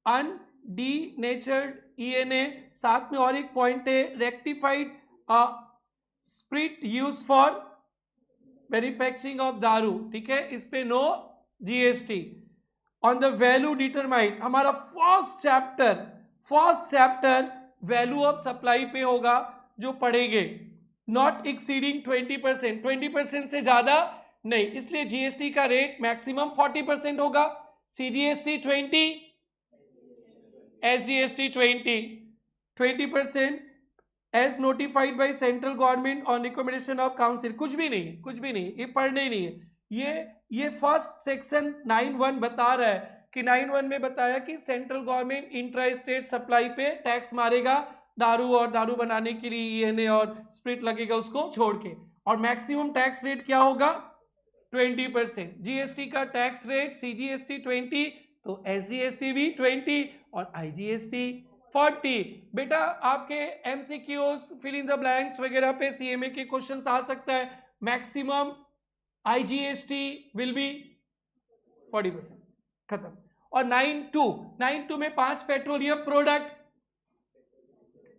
undenatured ENA। साथ में और एक पॉइंट है, rectified spirit use for manufacturing of दारू, ठीक है, इस पे no GST. On the value determine, हमारा first chapter value of supply पे होगा जो पढ़ेंगे। नॉट एक्सीडिंग 20%, 20% से ज्यादा नहीं, इसलिए जीएसटी का रेट मैक्सिमम 40% होगा। CGST 20, SGST 20% as notified by central government on recommendation of council. कुछ भी नहीं, कुछ भी नहीं, ये पढ़ने ही नहीं है। ये फर्स्ट सेक्शन 9(1) बता रहा है कि 9(1) में बताया कि central government intra state supply पे टैक्स मारेगा, दारू और दारू बनाने के लिए ईएनए और स्प्रिट लगेगा उसको छोड़ के, और मैक्सिमम टैक्स रेट क्या होगा? 20%। जीएसटी का टैक्स रेट सीजीएसटी 20, तो एसजीएसटी भी 20 और आईजीएसटी 40। बेटा आपके MCQs, fill in the blanks वगैरह पे सीएमए के क्वेश्चंस आ सकता है। मैक्सिमम आईजीएसटी विल बी 40%, खत्म। और 9(2) में 5 पेट्रोलियम प्रोडक्ट्स।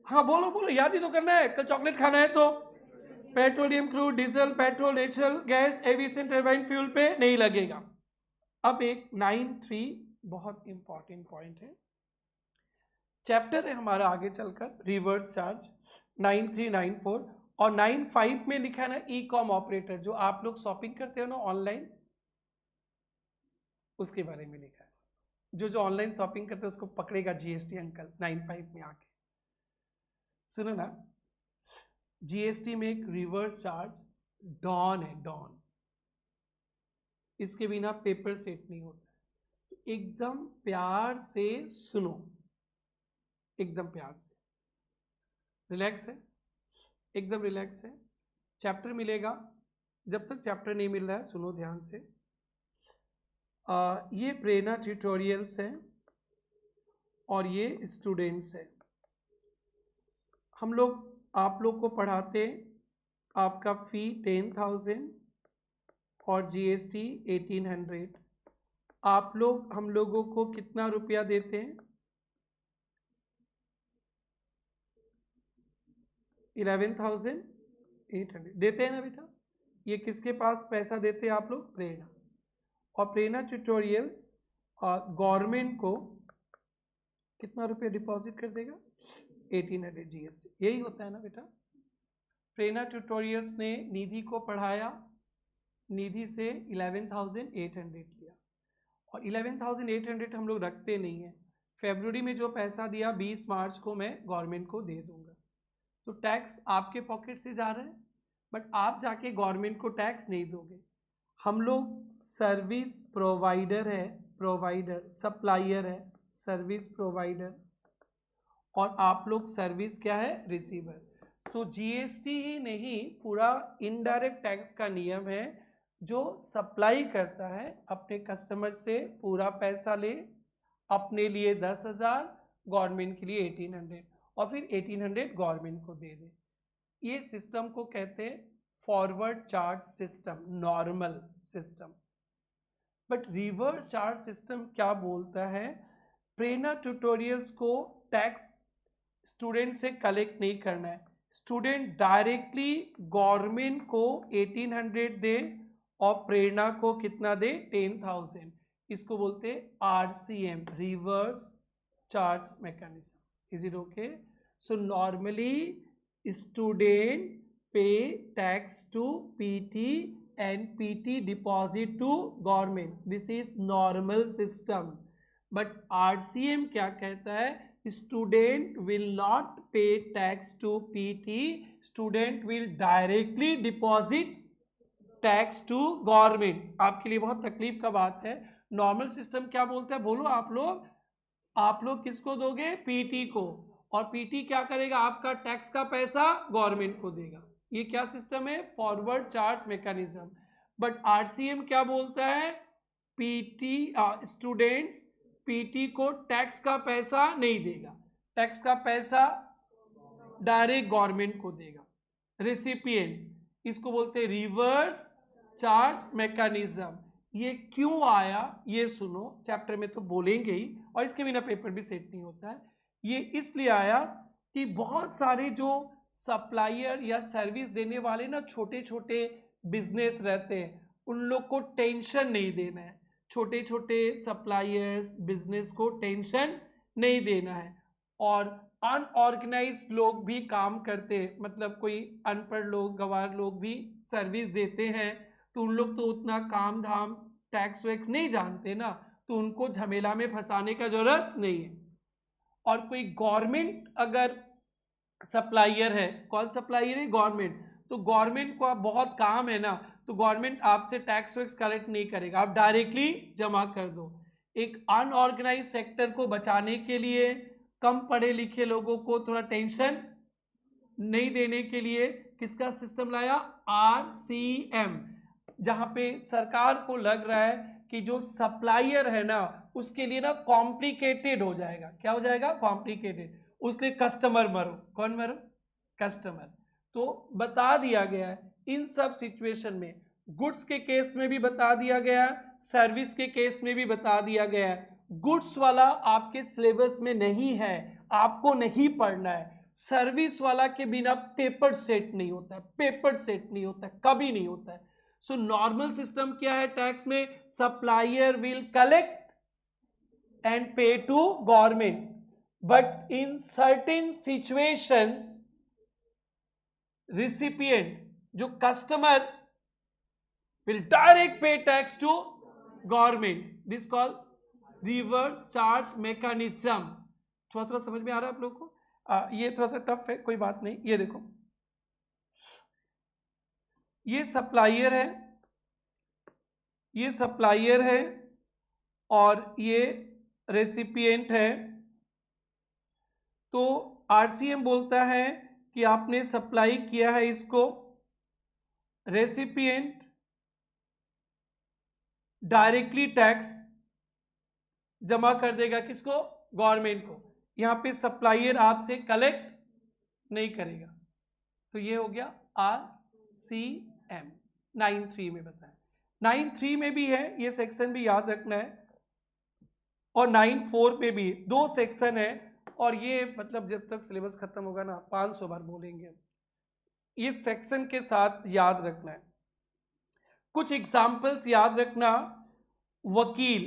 हाँ बोलो बोलो, याद ही तो करना है, कल चॉकलेट खाना है तो। Petroleum crude, diesel, petrol, natural gas, aviation turbine fuel पे नहीं लगेगा। अब एक 9(3) बहुत इंपॉर्टेंट पॉइंट है, चैप्टर है हमारा आगे चलकर रिवर्स चार्ज 9(3), 9(4) और 9(5) में लिखा है ना ई कॉम ऑपरेटर, जो आप लोग शॉपिंग करते हो ना ऑनलाइन, उसके बारे में लिखा है। जो जो ऑनलाइन शॉपिंग करते हैं उसको पकड़ेगा जीएसटी अंकल 9(5) में आके। सुनो ना, जीएसटी में एक रिवर्स चार्ज डॉन है, डॉन। इसके बिना पेपर सेट नहीं होता। एकदम प्यार से सुनो, एकदम प्यार से, रिलैक्स है, एकदम रिलैक्स है। चैप्टर मिलेगा, जब तक चैप्टर नहीं मिल रहा है सुनो ध्यान से। ये प्रेरणा ट्यूटोरियल्स हैं और ये स्टूडेंट्स हैं। हम लोग आप लोग को पढ़ाते, आपका फ़ी 10,000 और GST 1800। आप लोग हम लोगों को कितना रुपया देते हैं? 11,800 देते हैं ना बेटा। ये किसके पास पैसा देते हैं आप लोग? प्रेरणा। और प्रेरणा ट्यूटोरियल्स गवर्नमेंट को कितना रुपया डिपॉजिट कर देगा? 1800 GST। यही होता है ना बेटा। प्रेरणा ट्यूटोरियल्स ने निधि को पढ़ाया, निधि से 11,800 लिया और 11,800 हम लोग रखते नहीं हैं। फरवरी में जो पैसा दिया 20 मार्च को मैं गवर्नमेंट को दे दूंगा। तो टैक्स आपके पॉकेट से जा रहा है, बट आप जाके गवर्नमेंट को टैक्स नहीं दोगे। हम लोग सर्विस प्रोवाइडर है, प्रोवाइडर, सप्लायर है, सर्विस प्रोवाइडर, और आप लोग सर्विस क्या है? रिसीवर। तो GST ही नहीं, पूरा इनडायरेक्ट टैक्स का नियम है। जो सप्लाई करता है अपने कस्टमर से पूरा पैसा ले, अपने लिए 10,000, गवर्नमेंट के लिए 1800, और फिर 1800 गवर्नमेंट को दे दे। ये सिस्टम को कहते हैं forward charge system, normal system. But reverse charge system क्या बोलता है? प्रेरणा ट्यूटोरियल्स को टैक्स स्टूडेंट से कलेक्ट नहीं करना है। स्टूडेंट डायरेक्टली गवर्नमेंट को 1800 दे और प्रेरणा को कितना दे? 10,000। इसको बोलते हैं RCM, reverse charge mechanism. Is it okay? So normally student pay tax to PT and PT deposit to government. This is normal system. But RCM क्या कहता है? Student will not pay tax to PT. Student will directly deposit tax to government. आपके लिए बहुत तकलीफ का बात है। नॉर्मल सिस्टम क्या बोलता है? बोलो आप लोग किसको दोगे? PT को, और PT क्या करेगा? आपका टैक्स का पैसा गवर्नमेंट को देगा। ये क्या सिस्टम है? Forward charge mechanism. But RCM क्या बोलता है? स्टूडेंट्स PT को टैक्स का पैसा नहीं देगा, टैक्स का पैसा डायरेक्ट गवर्नमेंट को देगा। रेसिपिएंट, इसको बोलते हैं रिवर्स चार्ज मैकेनिज्म। ये क्यों आया ये सुनो, चैप्टर में तो बोलेंगे ही, और इसके बिना पेपर भी सेट नहीं होता है। ये इसलिए आया कि बहुत सारे जो सप्लायर या सर्विस देने वाले ना छोटे छोटे बिजनेस रहते हैं, उन लोग को टेंशन नहीं देना है। छोटे छोटे सप्लायर्स बिजनेस को टेंशन नहीं देना है। और अनऑर्गेनाइज्ड लोग भी काम करते हैं, मतलब कोई अनपढ़ लोग, गंवार लोग भी सर्विस देते हैं, तो उन लोग तो उतना काम धाम टैक्स वैक्स नहीं जानते ना, तो उनको झमेला में फंसाने का जरूरत नहीं है। और कोई गवर्नमेंट अगर सप्लायर है, कौन सप्लायर है? गवर्नमेंट। तो गवर्नमेंट को आप बहुत काम है ना, तो गवर्नमेंट आपसे टैक्स वैक्स कलेक्ट नहीं करेगा, आप डायरेक्टली जमा कर दो। एक अनऑर्गेनाइज सेक्टर को बचाने के लिए, कम पढ़े लिखे लोगों को थोड़ा टेंशन नहीं देने के लिए किसका सिस्टम लाया? RCM। जहां पे सरकार को लग रहा है कि जो सप्लायर है ना उसके लिए ना कॉम्प्लिकेटेड हो जाएगा। क्या हो जाएगा? कॉम्प्लिकेटेड। उसके कस्टमर मरो। कौन मरो? कस्टमर। तो बता दिया गया है इन सब सिचुएशन में, गुड्स के केस में भी बता दिया गया, सर्विस के केस में भी बता दिया गया है। गुड्स वाला आपके सिलेबस में नहीं है, आपको नहीं पढ़ना है। सर्विस वाला के बिना पेपर सेट नहीं होता है, पेपर सेट नहीं होता है, कभी नहीं होता है। सो नॉर्मल सिस्टम क्या है टैक्स में? Supplier will collect and pay to government, but in certain situations recipient, जो customer will direct pay tax to government. This called reverse charge mechanism. थोड़ा थोड़ा समझ में आ रहा है आप लोगों को? ये थोड़ा सा टफ है, कोई बात नहीं। ये देखो, ये सप्लायर है, ये सप्लायर है और ये रेसिपिएंट है। तो आरसीएम बोलता है कि आपने सप्लाई किया है इसको, रेसिपिएंट डायरेक्टली टैक्स जमा कर देगा किसको, गवर्नमेंट को। यहां पे सप्लायर आपसे कलेक्ट नहीं करेगा। तो ये हो गया आरसीएम 9(3) में बताया। 9(3) में भी है, ये सेक्शन भी याद रखना है, और 9(4) पे भी 2 सेक्शन है। और ये मतलब जब तक सिलेबस खत्म होगा ना 500 बार बोलेंगे, ये सेक्शन के साथ याद रखना है। कुछ एग्जाम्पल्स याद रखना। वकील,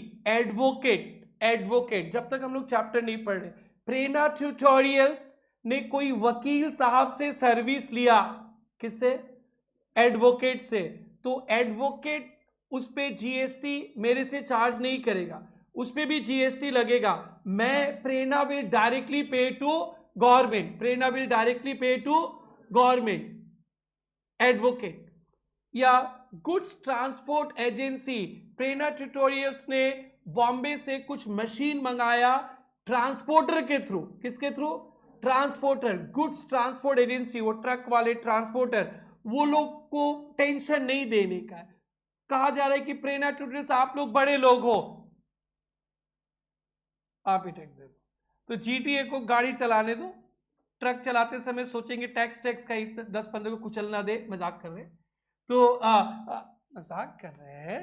एडवोकेट जब तक हम लोग चैप्टर नहीं पढ़ रहे। प्रेरणा ट्यूटोरियल्स ने कोई वकील साहब से सर्विस लिया, किससे, एडवोकेट से, तो एडवोकेट उस पे जीएसटी मेरे से चार्ज नहीं करेगा, उस पे भी जीएसटी लगेगा। मैं Prerna will directly pay to government, Prerna will directly pay to government, advocate. या goods transport agency, Prerna tutorials ने बॉम्बे से कुछ मशीन मंगाया ट्रांसपोर्टर के थ्रू, किसके through, transporter, goods transport agency, वो ट्रक वाले ट्रांसपोर्टर, वो लोग को टेंशन नहीं देने का है। कहा जा रहा है कि प्रेरणा ट्यूटोरियल्स आप लोग बड़े लोग हो, आप ही टैक्स दे दो। तो जीटीए को गाड़ी चलाने दो, ट्रक चलाते समय सोचेंगे टैक्स का 10-15 को कुचल ना दे, मजाक कर रहे, तो मजाक कर रहे हैं,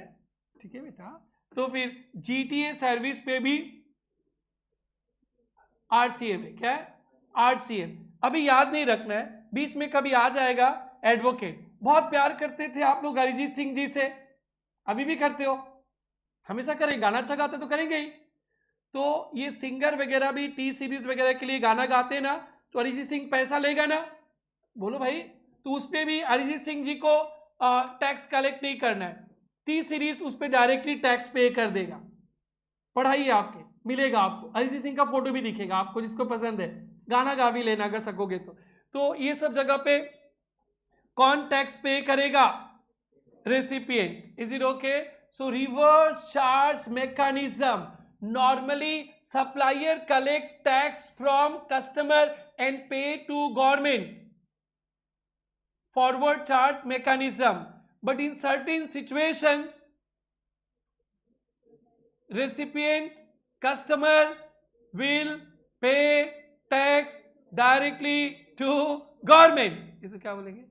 ठीक है बेटा। तो फिर जीटीए सर्विस पे भी आरसीएम है, क्या है, आरसीएम। अभी याद नहीं रखना है, बीच में कभी आ जाएगा एडवोकेट। बहुत प्यार करते थे आप लोग अरिजीत सिंह जी से, अभी भी करते हो, हमेशा करेंगे, गाना अच्छा गाते तो करेंगे ही। तो ये सिंगर वगैरह भी टी सीरीज वगैरह के लिए गाना गाते ना, तो अरिजीत सिंह पैसा लेगा ना, बोलो भाई। तो उस पर भी अरिजीत सिंह जी को टैक्स कलेक्ट नहीं करना है, टी सीरीज उस पर डायरेक्टली टैक्स पे कर देगा। पढ़ाइए, आपके मिलेगा, आपको अरिजीत सिंह का फोटो भी दिखेगा आपको, जिसको पसंद है गाना गा भी लेना अगर सकोगे तो ये सब जगह पे कौन टैक्स पे करेगा, recipient. Is it okay? So reverse charge mechanism, normally supplier collect tax from customer and pay to government, forward charge mechanism, but in certain situations recipient customer will pay tax directly to government। इसे क्या बोलेंगे,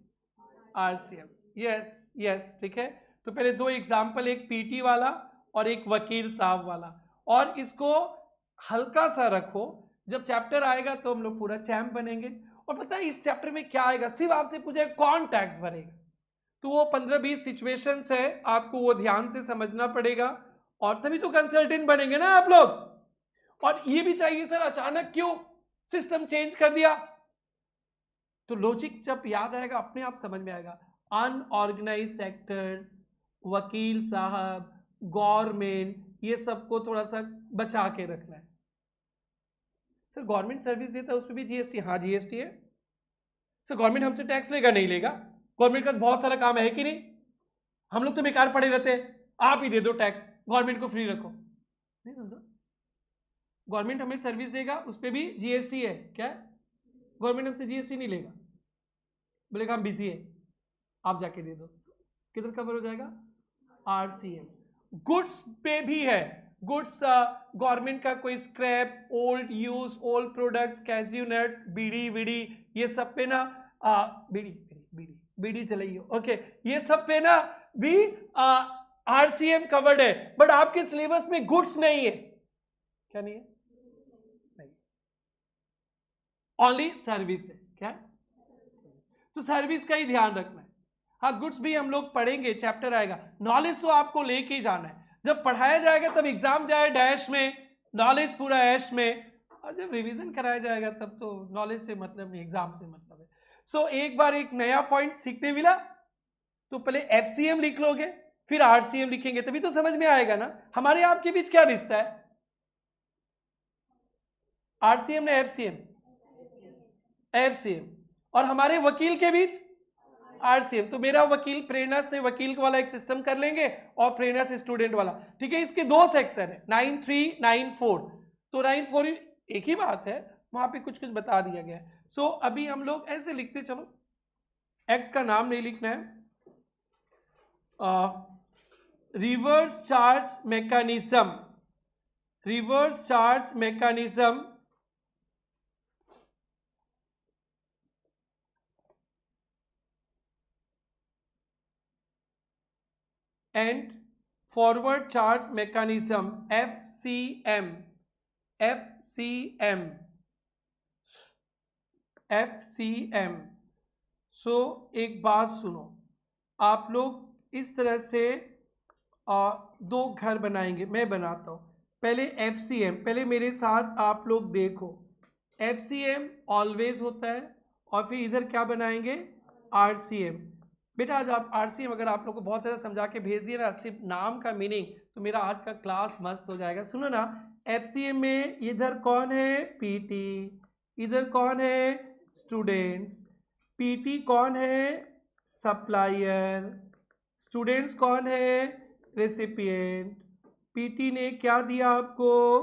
आरसीएम। यस यस, ठीक है। तो पहले 2 एग्जाम्पल, एक पीटी वाला और एक वकील साहब वाला, और इसको हल्का सा रखो, जब चैप्टर आएगा तो हम लोग पूरा चैम्प बनेंगे। और पता है इस चैप्टर में क्या आएगा, सिर्फ आपसे पूछेगा कौन टैक्स भरेगा, तो वो 15-20 सिचुएशंस है, आपको वो ध्यान से समझना पड़ेगा, और तभी तो कंसल्टेंट बनेंगे ना आप लोग। और ये भी चाहिए सर अचानक क्यों सिस्टम चेंज कर दिया, तो लॉजिक जब याद आएगा अपने आप समझ में आएगा। अनऑर्गेनाइज सेक्टर्स, वकील साहब, गवर्नमेंट, ये सबको थोड़ा सा बचा के रखना है। सर गवर्नमेंट सर्विस देता है उसमें भी जीएसटी, हाँ जीएसटी है। सर गवर्नमेंट हमसे टैक्स लेगा, नहीं लेगा, गवर्नमेंट का बहुत सारा काम है कि नहीं, हम लोग तो बेकार पड़े रहते हैं, आप ही दे दो टैक्स, गवर्नमेंट को फ्री रखो, नहीं समझो। गवर्नमेंट हमें सर्विस देगा, उस पर भी जीएसटी है, क्या है, गवर्नमेंट हमसे जीएसटी नहीं लेगा, बोलेगा हम बिजी है, आप जाके दे दो, किधर कवर हो जाएगा, आरसीएम। गुड्स पे भी है, गुड्स गवर्नमेंट का कोई scrap, old use, old products, cashew nut, beedi वीड़ी, ये सब पे ना बीड़ी चलाइए, ओके, ये सब पे ना भी आरसीएम कवर्ड है। बट आपके सिलेबस में गुड्स नहीं है, क्या नहीं है, नहीं, ओनली सर्विस है, क्या है, तो सर्विस का ही ध्यान रखना है। हाँ गुड्स भी हम लोग पढ़ेंगे, चैप्टर आएगा, नॉलेज तो आपको लेके ही जाना है, जब पढ़ाया जाएगा तब एग्जाम जाए डैश में, नॉलेज पूरा ऐश में, और जब रिवीजन कराया जाएगा तब तो नॉलेज से मतलब नहीं, एग्जाम से मतलब है। सो एक बार एक नया पॉइंट सीखने मिला, तो पहले एफसीएम लिख लोगे, फिर आरसीएम लिखेंगे, तभी तो समझ में आएगा ना। हमारे आपके बीच क्या रिश्ता है, आरसीएम ने एफसीएम, एफसीएम, और हमारे वकील के बीच आरसीएम, तो मेरा वकील प्रेरणा से वकील वाला एक सिस्टम कर लेंगे और प्रेरणा से स्टूडेंट वाला, ठीक है। इसके दो सेक्शन है 93, 94, तो 94 एक ही बात है, वहां पे कुछ कुछ बता दिया गया है। सो अभी हम लोग ऐसे लिखते चलो, एक्ट का नाम नहीं लिखना है, reverse charge mechanism, reverse charge mechanism and forward charge mechanism, FCM, FCM, FCM। सो एक बात सुनो, आप लोग इस तरह से दो घर बनाएंगे, मैं बनाता हूं। पहले FCM, पहले मेरे साथ आप लोग देखो, FCM ऑलवेज होता है, और फिर इधर क्या बनाएंगे, RCM। बेटा आज आप RCM अगर आप लोग को बहुत ज़्यादा समझा के भेज दिया ना, सिर्फ नाम का मीनिंग, तो मेरा आज का क्लास मस्त हो जाएगा। सुनो ना, FCM में इधर कौन है, PT, इधर कौन है, स्टूडेंट्स, PT कौन है, सप्लायर, स्टूडेंट्स कौन है, रेसिपिएंट। PT ने क्या दिया आपको,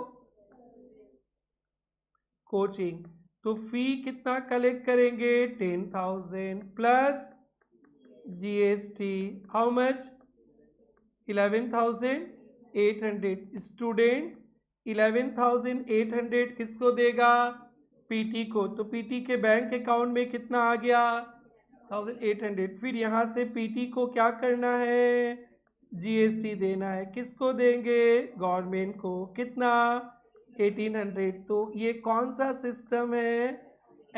कोचिंग, तो फी कितना कलेक्ट करेंगे, 10,000 plus GST, how much, 11,800। Students 11,800 किसको देगा, PT को, तो PT के बैंक अकाउंट में कितना आ गया, 1,800। फिर यहाँ से PT को क्या करना है, GST देना है, किसको देंगे, गवर्नमेंट को, कितना, 1,800। तो ये कौन सा सिस्टम है,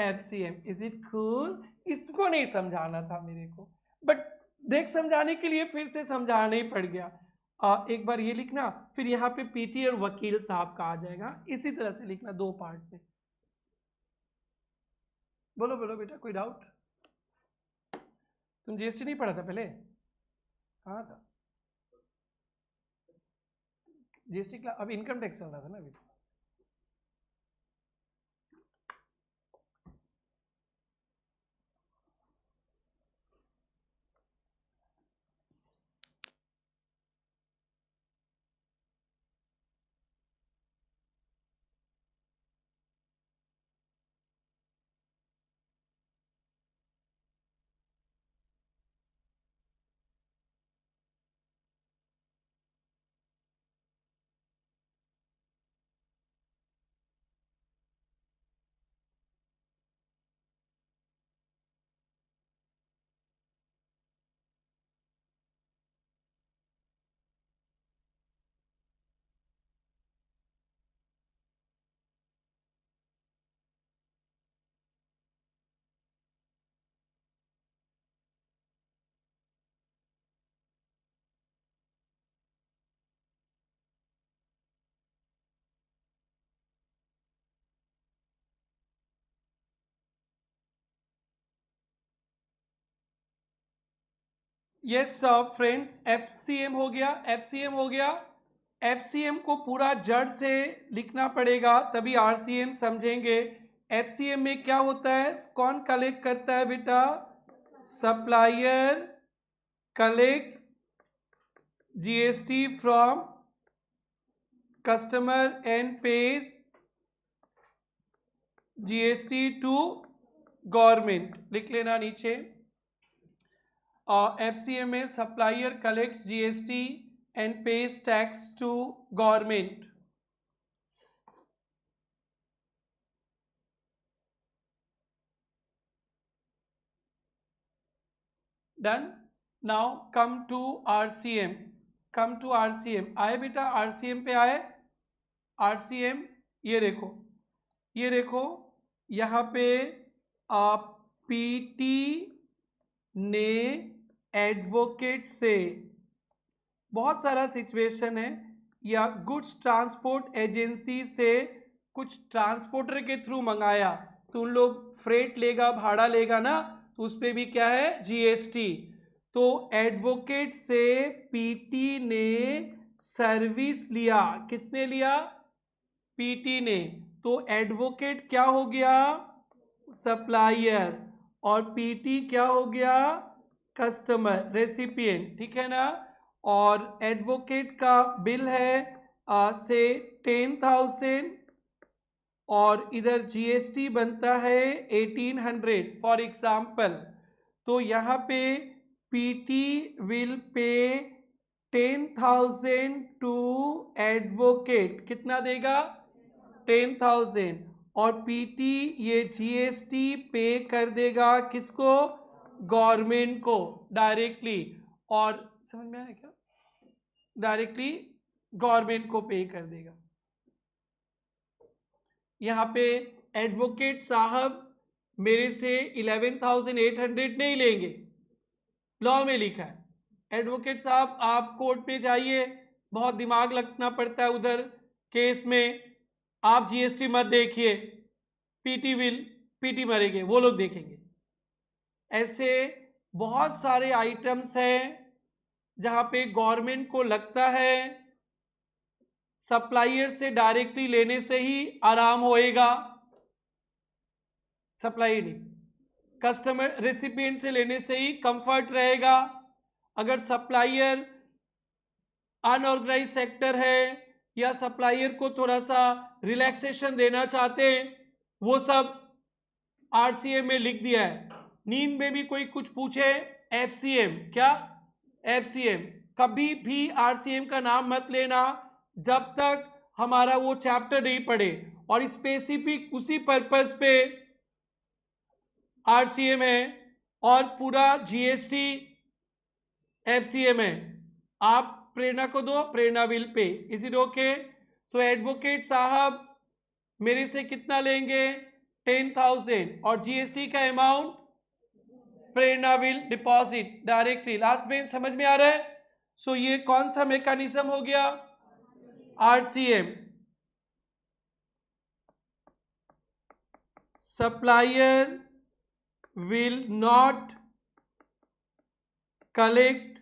FCM। इज इट कूल, इसको नहीं समझाना था मेरे को, बट देख समझाने के लिए फिर से समझाना ही पड़ गया। एक बार ये लिखना, फिर यहाँ पे PT और वकील साहब का आ जाएगा, इसी तरह से लिखना दो पार्ट में। बोलो बोलो बेटा, कोई डाउट, तुम GST नहीं पढ़ा था पहले, कहाँ था GST क्लास, अब इनकम टैक्स चल रहा था ना अभी। यस फ्रेंड्स, FCM हो गया, FCM हो गया। FCM को पूरा जड़ से लिखना पड़ेगा, तभी RCM समझेंगे। FCM में क्या होता है, कौन कलेक्ट करता है बेटा, supplier collect GST from customer and pays GST to government, लिख लेना नीचे। FCM में supplier collects GST and pays tax to government. Done. Now come to RCM. Come to RCM. आए बेटा, RCM पे आए। RCM ये देखो, ये देखो, यहाँ पे PT ने एडवोकेट से, बहुत सारा सिचुएशन है, या गुड्स ट्रांसपोर्ट एजेंसी से कुछ ट्रांसपोर्टर के थ्रू मंगाया, तो उन लोग फ्रेट लेगा, भाड़ा लेगा ना, तो उस पर भी क्या है, GST। तो एडवोकेट से PT ने सर्विस लिया, किसने लिया, PT ने, तो एडवोकेट क्या हो गया, सप्लायर, और PT क्या हो गया, कस्टमर रेसिपिएंट, ठीक है ना। और एडवोकेट का बिल है से 10,000 और इधर जीएसटी बनता है 1800 फॉर एग्जाम्पल। तो यहाँ पे PT will pay 10,000 to advocate, कितना देगा 10,000, और पीटी ये जीएसटी पे कर देगा किसको, गवर्नमेंट को डायरेक्टली। और समझ में आया क्या, डायरेक्टली गवर्नमेंट को पे कर देगा। यहाँ पे एडवोकेट साहब मेरे से 11,800 नहीं लेंगे, लॉ में लिखा है। एडवोकेट साहब आप कोर्ट में जाइए, बहुत दिमाग लगना पड़ता है उधर केस में, आप जीएसटी मत देखिए, पीटी मरेंगे, वो लोग देखेंगे। ऐसे बहुत सारे आइटम्स हैं जहां पे गवर्नमेंट को लगता है सप्लायर से डायरेक्टली लेने से ही आराम होएगा, सप्लायर नहीं, कस्टमर रेसिपिएंट से लेने से ही कंफर्ट रहेगा। अगर सप्लायर अनऑर्गेनाइज सेक्टर है या सप्लायर को थोड़ा सा रिलैक्सेशन देना चाहते हैं, वो सब आरसीएम में लिख दिया है। नींद में भी कोई कुछ पूछे, एफसीएम, क्या एफसीएम, कभी भी आरसीएम का नाम मत लेना जब तक हमारा वो चैप्टर नहीं पढ़े। और स्पेसिफिक उसी पर्पस पे आरसीएम है और पूरा जीएसटी एफसीएम है। आप प्रेरणा को दो, Prerna will pay, is it okay. So advocate साहब मेरे से कितना लेंगे 10,000 और जीएसटी का amount Prerna will deposit directly. Last में समझ में आ रहा है। सो ये कौन सा मैकेनिज्म हो गया, RCM. Supplier will not collect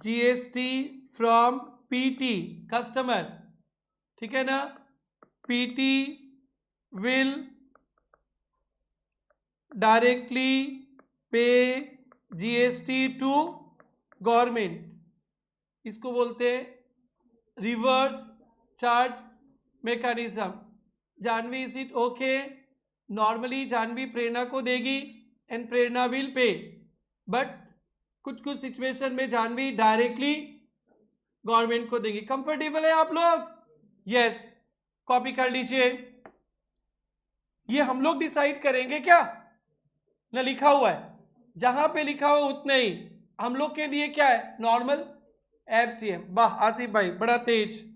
GST from PT customer, ठीक है ना। PT will directly pay GST to government, इसको बोलते हैं reverse charge mechanism. Jahnavi is it okay. Normally Jahnavi Prerna को देगी and Prerna will pay, but कुछ कुछ सिचुएशन में जानवी डायरेक्टली गवर्नमेंट को देगी। कंफर्टेबल है आप लोग, यस। कॉपी कर लीजिए। ये हम लोग डिसाइड करेंगे क्या, ना लिखा हुआ है, जहां पे लिखा हुआ उतना ही हम लोग के लिए क्या है, नॉर्मल एफसीएम। वाह आसिफ भाई बड़ा तेज।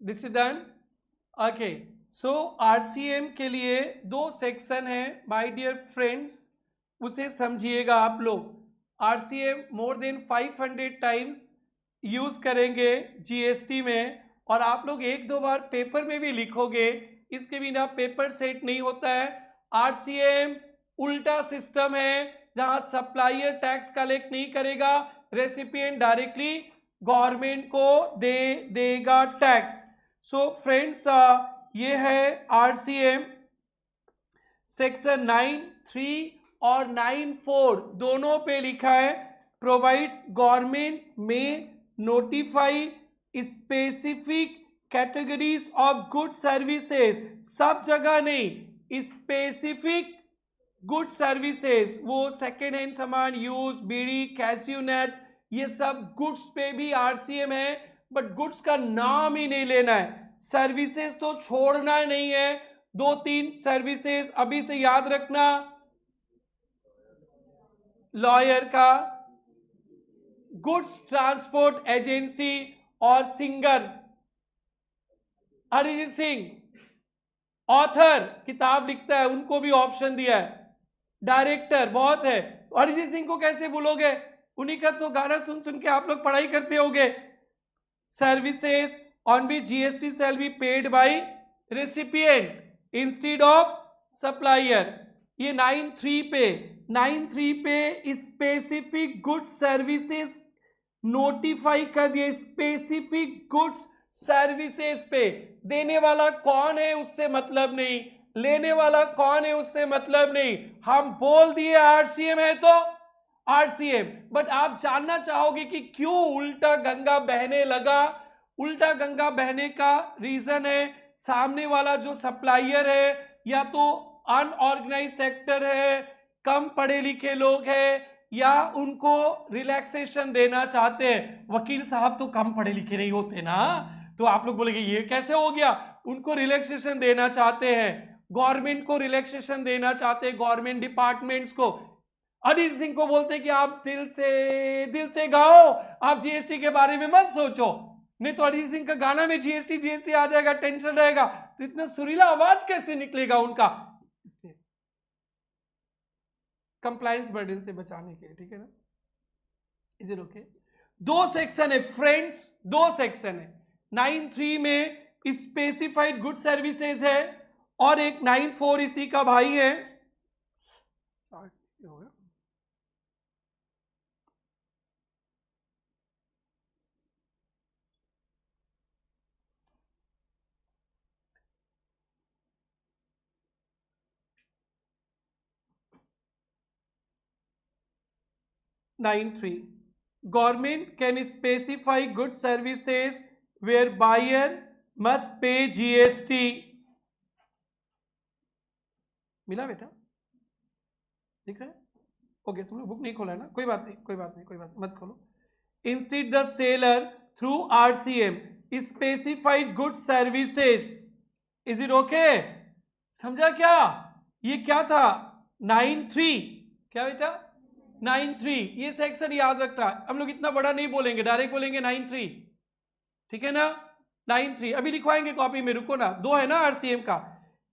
This is done, okay. So RCM के लिए दो सेक्शन है माय डियर फ्रेंड्स, उसे समझिएगा आप लोग। RCM more than 500 times use करेंगे जीएसटी में, और आप लोग एक दो बार पेपर में भी लिखोगे, इसके बिना पेपर सेट नहीं होता है। आरसीएम उल्टा सिस्टम है जहां सप्लायर टैक्स कलेक्ट नहीं करेगा, रेसिपिएंट डायरेक्टली गवर्नमेंट को दे देगा टैक्स। सो फ्रेंड्स ये है आरसीएम। सेक्शन 9(3) और 9(4) दोनों पे लिखा है प्रोवाइड्स गवर्नमेंट में notify specific categories of good services, सब जगह नहीं, स्पेसिफिक गुड सर्विसेज, वो सेकेंड हैंड सामान, यूज, बीड़ी, कैसियो नट, ये सब गुड्स पे भी आरसीएम है, बट गुड्स का नाम ही नहीं लेना है, सर्विसेज तो छोड़ना नहीं है। दो तीन सर्विसेज अभी से याद रखना, लॉयर का, गुड्स ट्रांसपोर्ट एजेंसी और सिंगर अरिजीत सिंह। ऑथर किताब लिखता है, उनको भी ऑप्शन दिया है। डायरेक्टर बहुत है, अरिजीत सिंह को कैसे भूलोगे, उन्हीं का तो गाना सुन सुन के आप लोग पढ़ाई करते होगे। Services on which GST shall be paid by recipient instead of supplier. ये 9(3) पे स्पेसिफिक गुड्स सर्विसेज नोटिफाई कर दिए। स्पेसिफिक गुड्स सर्विसेज पे देने वाला कौन है उससे मतलब नहीं, लेने वाला कौन है उससे मतलब नहीं, हम बोल दिए आरसीएम है तो आरसीएम। बट आप जानना चाहोगे कि क्यों उल्टा गंगा बहने लगा। उल्टा गंगा बहने का रीजन है सामने वाला जो सप्लायर है या तो अनऑर्गेनाइज सेक्टर है, कम पढ़े लिखे लोग हैं, या उनको रिलैक्सेशन देना चाहते हैं। वकील साहब तो कम पढ़े लिखे नहीं होते ना, तो आप लोग बोलेंगे ये कैसे हो गया, उनको रिलैक्सेशन देना चाहते हैं, गवर्नमेंट को रिलैक्सेशन देना चाहते हैं, गवर्नमेंट डिपार्टमेंट्स को। अरिजीत सिंह को बोलते हैं कि आप दिल से गाओ, आप जीएसटी के बारे में मत सोचो, नहीं तो अरिजीत सिंह का गाना में जीएसटी जीएसटी आ जाएगा, टेंशन रहेगा, तो इतना सुरीला आवाज कैसे निकलेगा उनका। कंप्लायंस बर्डन से बचाने के लिए, ठीक है ना। Is it okay. दो सेक्शन है फ्रेंड्स, दो सेक्शन है। 9(3) में स्पेसिफाइड गुड सर्विसेज है और एक 9(4) इसी का भाई है। 9(3) government can specify good services where buyer must pay GST। मिला बेटा, दिख रहा है? ओके, तुम लोग बुक नहीं खोला है ना, कोई बात नहीं, कोई बात नहीं, कोई बात नहीं, मत खोलो। Instead the seller through RCM specified good services. Is it okay? समझा क्या? ये क्या था? 9(3) क्या बेटा? 9(3) ये सेक्शन याद रखना। हम लोग इतना बड़ा नहीं बोलेंगे, डायरेक्ट बोलेंगे 9(3, ठीक है ना। 9(3 अभी लिखवाएंगे कॉपी में, रुको ना। दो है ना आरसीएम का,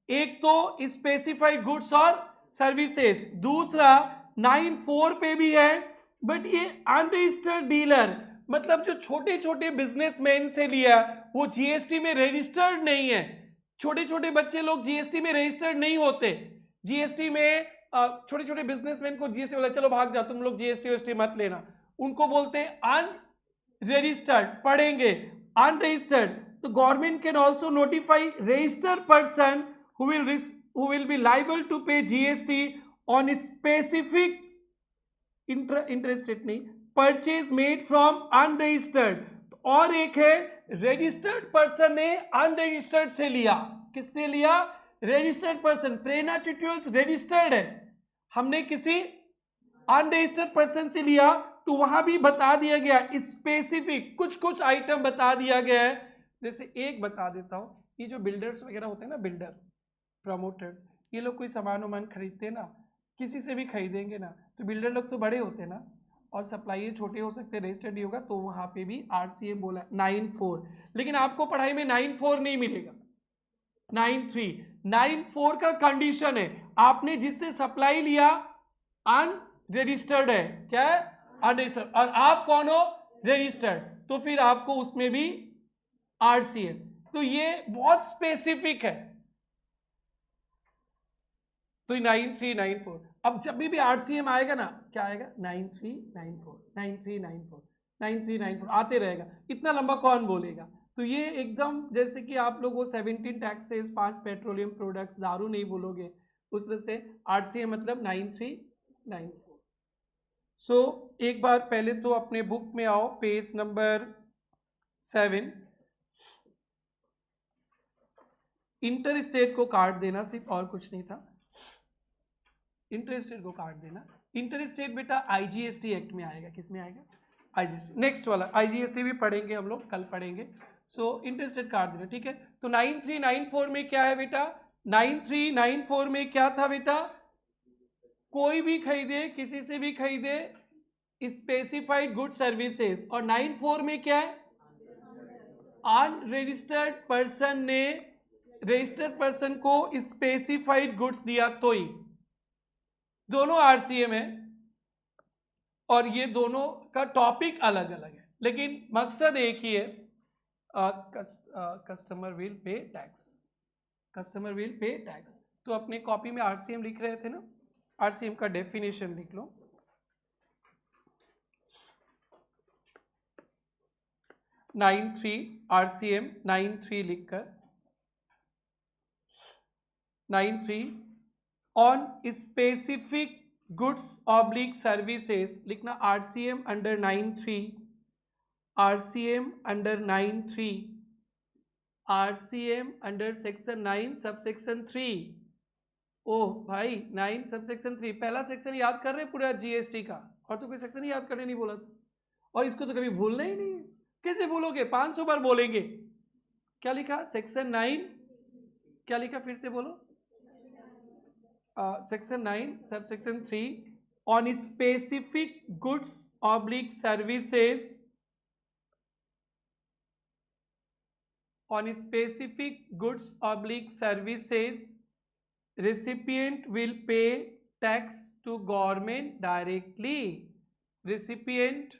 एक तो स्पेसिफाइड गुड्स और सर्विसेज, दूसरा 9(4) पे भी है, बट ये अनरजिस्टर्ड डीलर, मतलब जो छोटे छोटे बिजनेसमैन से लिया वो जीएसटी में रजिस्टर्ड नहीं है। छोटे छोटे बच्चे लोग जीएसटी में रजिस्टर्ड नहीं होते। जीएसटी में छोटे छोटे बिजनेसमैन को जीएसटी बोला चलो भाग जाओ तुम लोग, जीएसटी मत लेना, उनको बोलते हैं अनरजिस्टर्ड। पढ़ेंगे अनरजिस्टर्ड। तो government can also notify registered person who will be liable to pay GST on specific interest rate नहीं, purchase made from unregistered। और एक है रजिस्टर्ड पर्सन ने अनरजिस्टर्ड से लिया। किसने लिया? Registered person. Prerna tutorials registered है, हमने किसी अनरजिस्टर्ड पर्सन से लिया, तो वहां भी बता दिया गया स्पेसिफिक कुछ कुछ आइटम बता दिया गया है। जैसे एक बता देता हूं, ये जो बिल्डर्स वगैरह होते हैं ना, बिल्डर प्रमोटर्स, ये लोग कोई सामान वामान खरीदते हैं ना, किसी से भी खरीदेंगे ना, तो बिल्डर लोग तो बड़े होते हैं ना, और सप्लायर छोटे हो सकते हैं, रजिस्टर्ड नहीं होगा, तो वहां पे भी आरसीएम बोला 9(4। लेकिन आपको पढ़ाई में 9(4 नहीं मिलेगा, 9(3। 9(4 का कंडीशन है आपने जिससे सप्लाई लिया अनरजिस्टर्ड है, क्या है? अनरजिस्टर्ड, और आप कौन हो? रजिस्टर्ड, तो फिर आपको उसमें भी आरसीएम। तो ये बहुत स्पेसिफिक है, तो 9(3) 9(4। अब जब भी आरसीएम आएगा ना, क्या आएगा? 9(3) 9(4 9(3) 9(4 9(3) 9(4 आते रहेगा। इतना लंबा कौन बोलेगा? तो ये एकदम जैसे कि आप लोग वो 17 टैक्सेस, 5 पेट्रोलियम प्रोडक्ट्स, दारू नहीं बोलोगे, उस तरह से आरसीएम मतलब 9(3) 9(4। सो एक बार पहले तो अपने बुक में आओ, पेज नंबर 7। इंटर स्टेट को काट देना, सिर्फ और कुछ नहीं था, इंटर स्टेट को काट देना। इंटर स्टेट बेटा आईजीएसटी एक्ट में आएगा। किस में आएगा? आईजीएसटी। नेक्स्ट वाला आईजीएसटी भी पढ़ेंगे हम लोग, कल पढ़ेंगे। सो इंटर स्टेट काट देना, ठीक है। तो 9(3) 9(4 में क्या है बेटा? 9(3) 9(4 में क्या था बेटा? कोई भी खरीदे, किसी से भी खरीदे, स्पेसिफाइड गुड सर्विसेज, और 9(4) में क्या है, अनरजिस्टर्ड पर्सन ने रजिस्टर्ड पर्सन को स्पेसिफाइड गुड्स दिया तो ही। दोनों आरसीएम है और ये दोनों का टॉपिक अलग अलग है, लेकिन मकसद एक ही है, customer will pay tax, customer will pay tax. तो अपने कॉपी में आरसीएम लिख रहे थे ना, आरसीएम का डेफिनेशन लिख लो। 9(3) आरसीएम 9(3) लिखकर 9(3) on specific goods oblique services लिखना, RCM under 9(3), RCM under 9(3), RCM under section 9 subsection 3। ओह भाई 9 सबसेक्शन 3 पहला सेक्शन याद कर रहे पूरा जीएसटी का, और तो कोई सेक्शन याद करने नहीं बोला था, और इसको तो कभी भूलना ही नहीं है। कैसे भूलोगे, 500 बार बोलेंगे। क्या लिखा, सेक्शन 9, क्या लिखा फिर से बोलो, section 9 subsection 3 on specific goods oblique services, on specific goods oblique services, recipient will pay tax to government directly. Recipient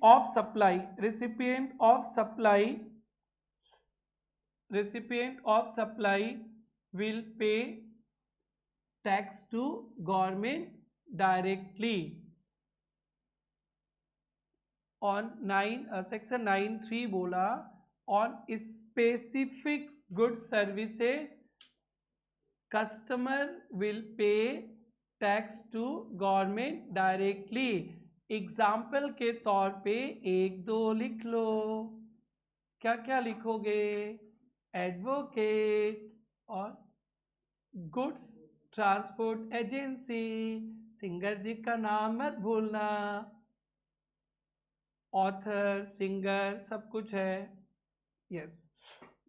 of supply, recipient of supply will pay tax to government directly. On 9 section 9(3) बोला on specific good services customer will pay tax to government directly. Example के तौर पे 1-2 लिख लो। क्या क्या लिखोगे, एडवोकेट और गुड्स ट्रांसपोर्ट एजेंसी, सिंगर जी का नाम मत भूलना, ऑथर सिंगर सब कुछ है। यस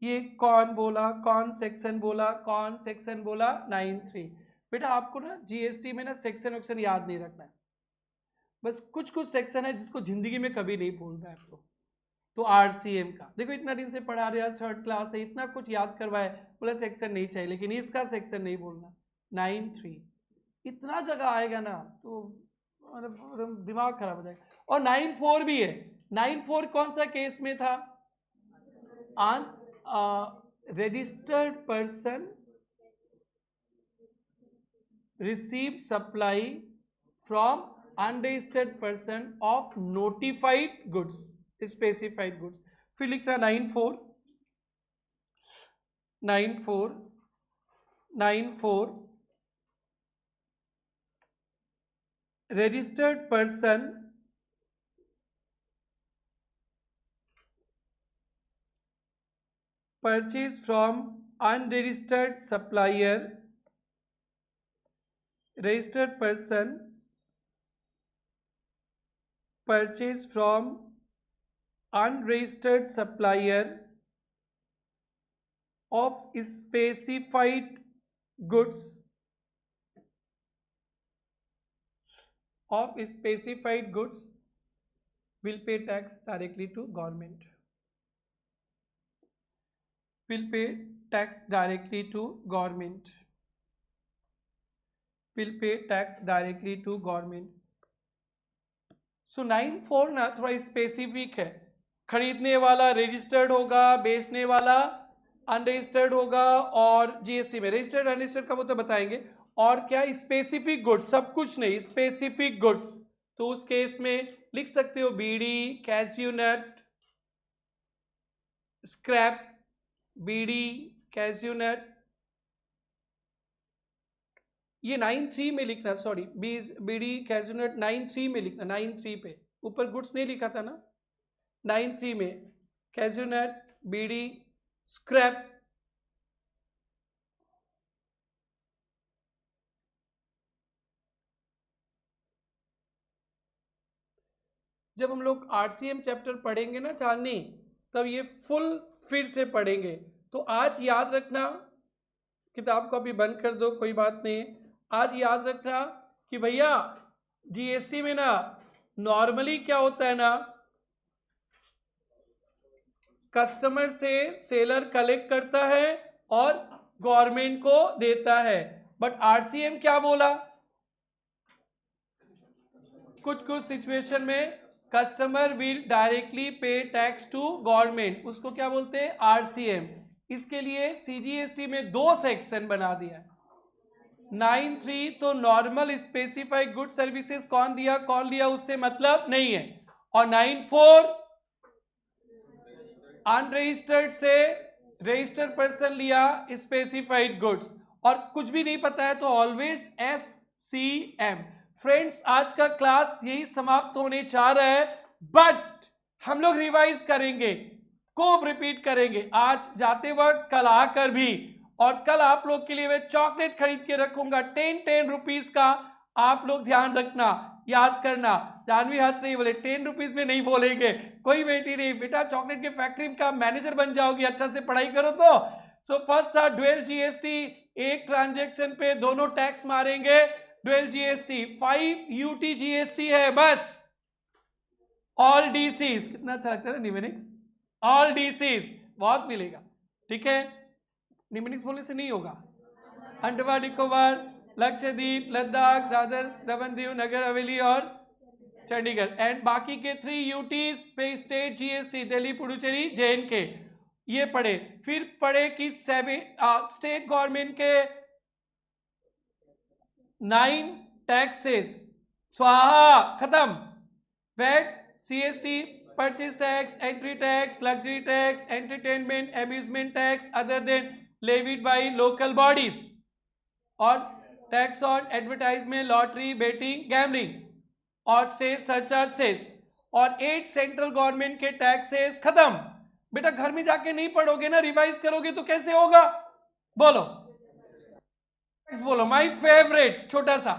ये कौन बोला, कौन सेक्शन बोला, कौन सेक्शन बोला, 9(3). बेटा आपको ना जीएसटी में ना सेक्शन वेक्शन याद नहीं रखना है, बस कुछ कुछ सेक्शन है जिसको जिंदगी में कभी नहीं भूलना है आपको। तो आरसीएम का देखो इतना दिन से पढ़ा रहे, 3rd क्लास है, इतना कुछ याद करवाए, बोला सेक्शन नहीं चाहिए, लेकिन इसका सेक्शन नहीं भूलना, 9(3). इतना जगह आएगा ना तो मतलब दिमाग खराब हो जाएगा। और 9(4) भी है। 9(4) कौन सा केस में था, registered person receive supply from unregistered person of notified goods, specified goods. फिर लिखना 9(4) registered person purchase from unregistered supplier, registered person purchase from unregistered supplier of specified goods will pay tax directly to government, will pay tax directly to government, will pay tax directly to government. सो 9(4) ना थोड़ा स्पेसिफिक है, खरीदने वाला रजिस्टर्ड होगा, बेचने वाला अनरजिस्टर्ड होगा, और जीएसटी में रजिस्टर्ड अनरजिस्टर्ड का वो तो बताएंगे, और क्या स्पेसिफिक गुड्स, सब कुछ नहीं, स्पेसिफिक गुड्स। तो उस केस में लिख सकते हो बीड़ी, कैश्यू नट, स्क्रैप, बीड़ी, कैश्यू नट। ये 9(3) में लिखना, सॉरी बीड़ी कैश्यू नट 9(3) में लिखना, 9(3) पे ऊपर गुड्स नहीं लिखा था ना, 9(3) में कैश्यू नट, बीड़ी, स्क्रैप। जब हम लोग आरसीएम चैप्टर पढ़ेंगे ना चांदनी, तब ये फुल फिर से पढ़ेंगे। तो आज याद रखना, किताब को अभी बंद कर दो कोई बात नहीं, आज याद रखना कि भैया जीएसटी में ना नॉर्मली क्या होता है ना, कस्टमर से सेलर कलेक्ट करता है और गवर्नमेंट को देता है, बट आरसीएम क्या बोला, कुछ कुछ सिचुएशन में कस्टमर विल डायरेक्टली पे टैक्स टू गवर्नमेंट, उसको क्या बोलते हैं, आरसीएम। इसके लिए सीजीएसटी में 2 सेक्शन बना दिया। 9(3) तो नॉर्मल स्पेसिफाइड गुड सर्विसेज कौन लिया उससे मतलब नहीं है, और 9(4) अनरजिस्टर्ड से रजिस्टर्ड पर्सन लिया स्पेसिफाइड गुड्स, और कुछ भी नहीं पता है तो ऑलवेज FCM। फ्रेंड्स, आज का क्लास यही समाप्त होने जा रहा है, बट हम लोग रिवाइज करेंगे, खूब रिपीट करेंगे आज जाते वक्त, कल आकर भी, और कल आप लोग के लिए मैं चॉकलेट खरीद के रखूंगा 10 रुपीज का, आप लोग ध्यान रखना, याद करना। जानवी हंस रही, बोले 10 रुपीज में नहीं बोलेंगे, कोई बेटी नहीं बेटा, चॉकलेट के फैक्ट्री का मैनेजर बन जाओगी, अच्छा से पढ़ाई करो तो। सो फर्स्ट था ड्यूअल जीएसटी, एक ट्रांजैक्शन पे दोनों टैक्स मारेंगे, ड्यूअल जीएसटी। 5 यूटी जीएसटी है बस, ऑल डीसीज, कितना अच्छा लगता है न्यूमेरिक्स, ऑल डीसीज बहुत मिलेगा, ठीक है, न्यूमेरिक्स बोलने से नहीं होगा। अंडमान निकोबार, लक्षद्वीप, लद्दाख, दादर, दमन दीव, नगर हवेली और चंडीगढ़, एंड बाकी के 3 यूटीज पे state GST, Delhi, Puducherry, JNK, ये पढ़े। फिर पढ़े कि स्टेट गवर्नमेंट के 9 टैक्सेस, स्वाहा, खत्म, VAT, CST, purchase tax, entry tax, luxury tax, entertainment amusement tax other than levied by local bodies, और tax on advertisement, lottery, betting, gambling, और स्टेट सरचार्जेस, और 8 सेंट्रल गवर्नमेंट के टैक्सेस खत्म। बेटा घर में जाके नहीं पढ़ोगे ना, रिवाइज करोगे तो कैसे होगा, बोलो बोलो, माय फेवरेट छोटा सा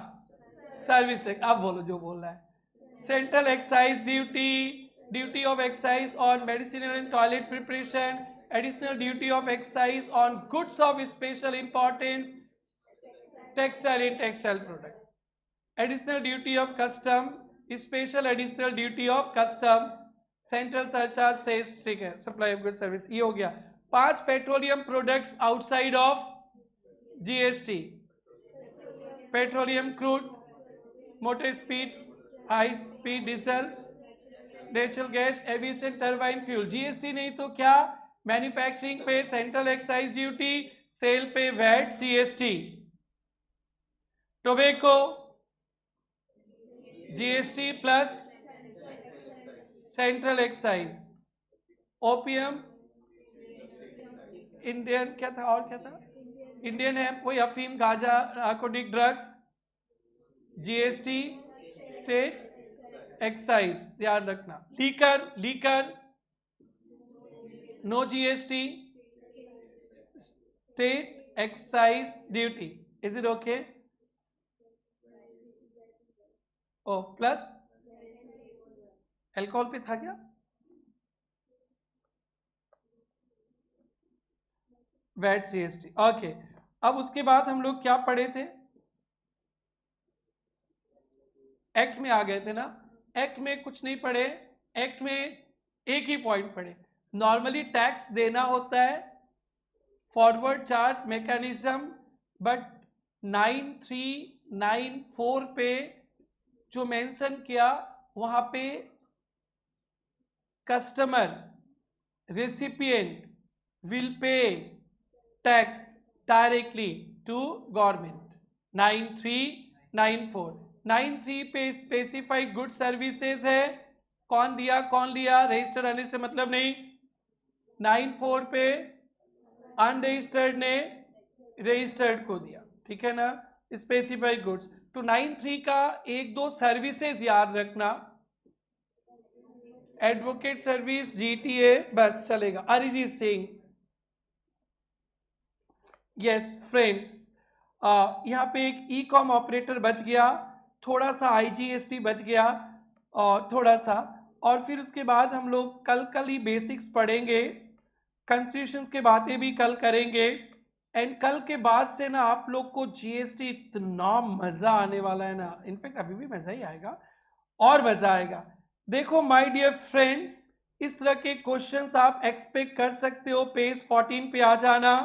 सर्विस टैक्स, आप बोलो जो बोल रहा है। Central excise duty, duty of excise on medicinal and toilet preparation, additional duty of excise on goods of special importance, textile and textile product, additional duty of custom, special additional duty of custom, central surcharge cess, ठीक है, सप्लाई ऑफ गुड सर्विस, ये हो गया। 5 petroleum products outside of GST, petroleum crude, motor speed, high speed diesel, natural gas, aviation turbine fuel, GST नहीं तो क्या, मैन्युफैक्चरिंग पे सेंट्रल एक्साइज ड्यूटी, सेल पे VAT, CST, tobacco GST plus central excise, opium, Indian क्या था और क्या था, इंडियन है कोई, अफीम, गांजा, narcotic drugs, GST, state excise, ध्यान रखना। Liquor no GST, state excise duty, is it okay? Oh plus alcohol पे था क्या, वैट, जीएसटी, ओके। अब उसके बाद हम लोग क्या पढ़े थे, एक्ट में आ गए थे ना, एक्ट में कुछ नहीं पढ़े, एक्ट में एक ही पॉइंट पढ़े, नॉर्मली टैक्स देना होता है, फॉरवर्ड चार्ज मैकेनिज्म, बट 9394 पे जो मेंशन किया वहां पे customer recipient will pay tax directly to government, 9394। 93 पे स्पेसिफाइड गुड सर्विसेज है, कौन दिया कौन लिया, रजिस्टर्ड आने से मतलब नहीं, 94 पे अनरजिस्टर्ड ने रजिस्टर्ड को दिया, ठीक है ना, स्पेसिफाइड गुड्स। तो 93 का 1-2 सर्विसेज याद रखना, एडवोकेट सर्विस, जीटीए, बस चलेगा, अरिजीत सिंह, यस फ्रेंड्स, यहाँ पे एक ई कॉम ऑपरेटर बच गया, थोड़ा सा आईजीएसटी बच गया, और थोड़ा सा, और फिर उसके बाद हम लोग कल ही बेसिक्स पढ़ेंगे, कंस्टिट्यूशन के बातें भी कल करेंगे, एंड कल के बाद से ना आप लोग को जीएसटी इतना मजा आने वाला है ना, इनफैक्ट अभी भी मजा ही आएगा और मजा आएगा। देखो माय डियर फ्रेंड्स, इस तरह के क्वेश्चंस आप एक्सपेक्ट कर सकते हो। पेज 14 पे आ जाना।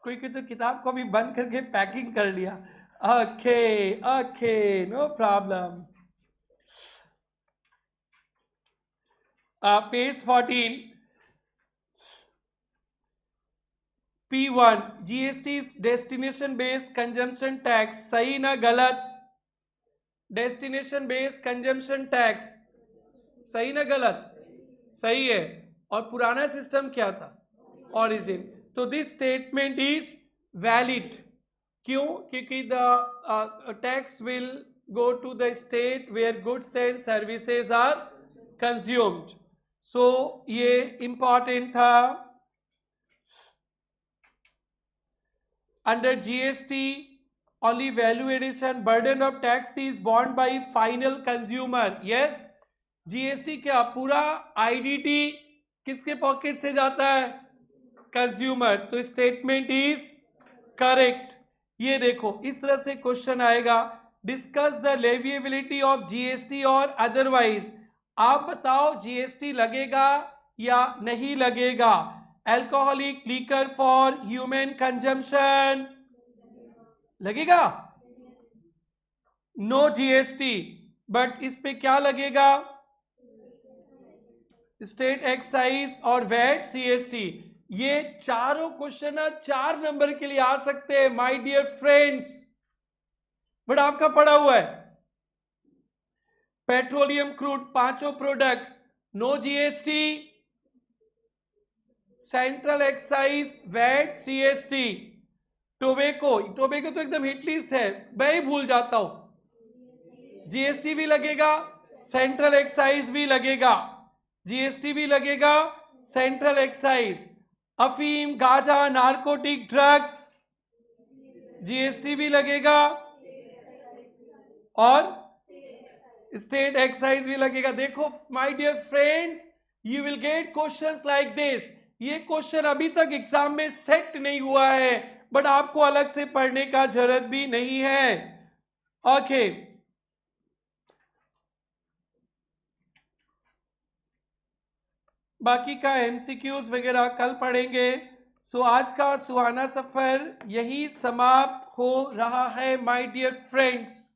कोई तो किताब को भी बंद करके पैकिंग कर लिया। Okay okay, no problem. Page 14, P1 GST destination based consumption tax, सही ना गलत? डेस्टिनेशन बेस्ड कंजम्पशन टैक्स सही ना गलत? सही है। और पुराना सिस्टम क्या था? ऑरिजिन। तो दिस स्टेटमेंट इज वैलिड। क्यों? क्योंकि the tax will go to the state where goods and services are consumed. So ये इंपॉर्टेंट था। Under GST, only value addition burden of tax is borne by final consumer. Yes, GST क्या पूरा IDT किसके पॉकेट से जाता है? कंज्यूमर। तो स्टेटमेंट इज करेक्ट। ये देखो इस तरह से क्वेश्चन आएगा, discuss the leviability of GST और अदरवाइज। आप बताओ जीएसटी लगेगा या नहीं लगेगा? Alcoholic liquor for human consumption लगेगा? No GST. बट इस पे क्या लगेगा? स्टेट एक्साइज और वैट सीएसटी। ये चारों क्वेश्चन 4 नंबर के लिए आ सकते हैं माय डियर फ्रेंड्स। बट आपका पड़ा हुआ है पेट्रोलियम क्रूड, पांचों products no GST, central excise, VAT, CST. Tobacco, tobacco तो एकदम हिट लिस्ट है, मैं ही भूल जाता हूं। जीएसटी भी लगेगा, सेंट्रल एक्साइज भी लगेगा, जीएसटी भी लगेगा, सेंट्रल एक्साइज। अफीम, गांजा, नारकोटिक ड्रग्स, जीएसटी भी लगेगा और स्टेट एक्साइज भी लगेगा। देखो my dear friends, you will get questions like this. ये क्वेश्चन अभी तक एग्जाम में सेट नहीं हुआ है, बट आपको अलग से पढ़ने का जरूरत भी नहीं है। ओके, बाकी का एमसीक्यूज वगैरह कल पढ़ेंगे। सो आज का सुहाना सफर यही समाप्त हो रहा है माय डियर फ्रेंड्स।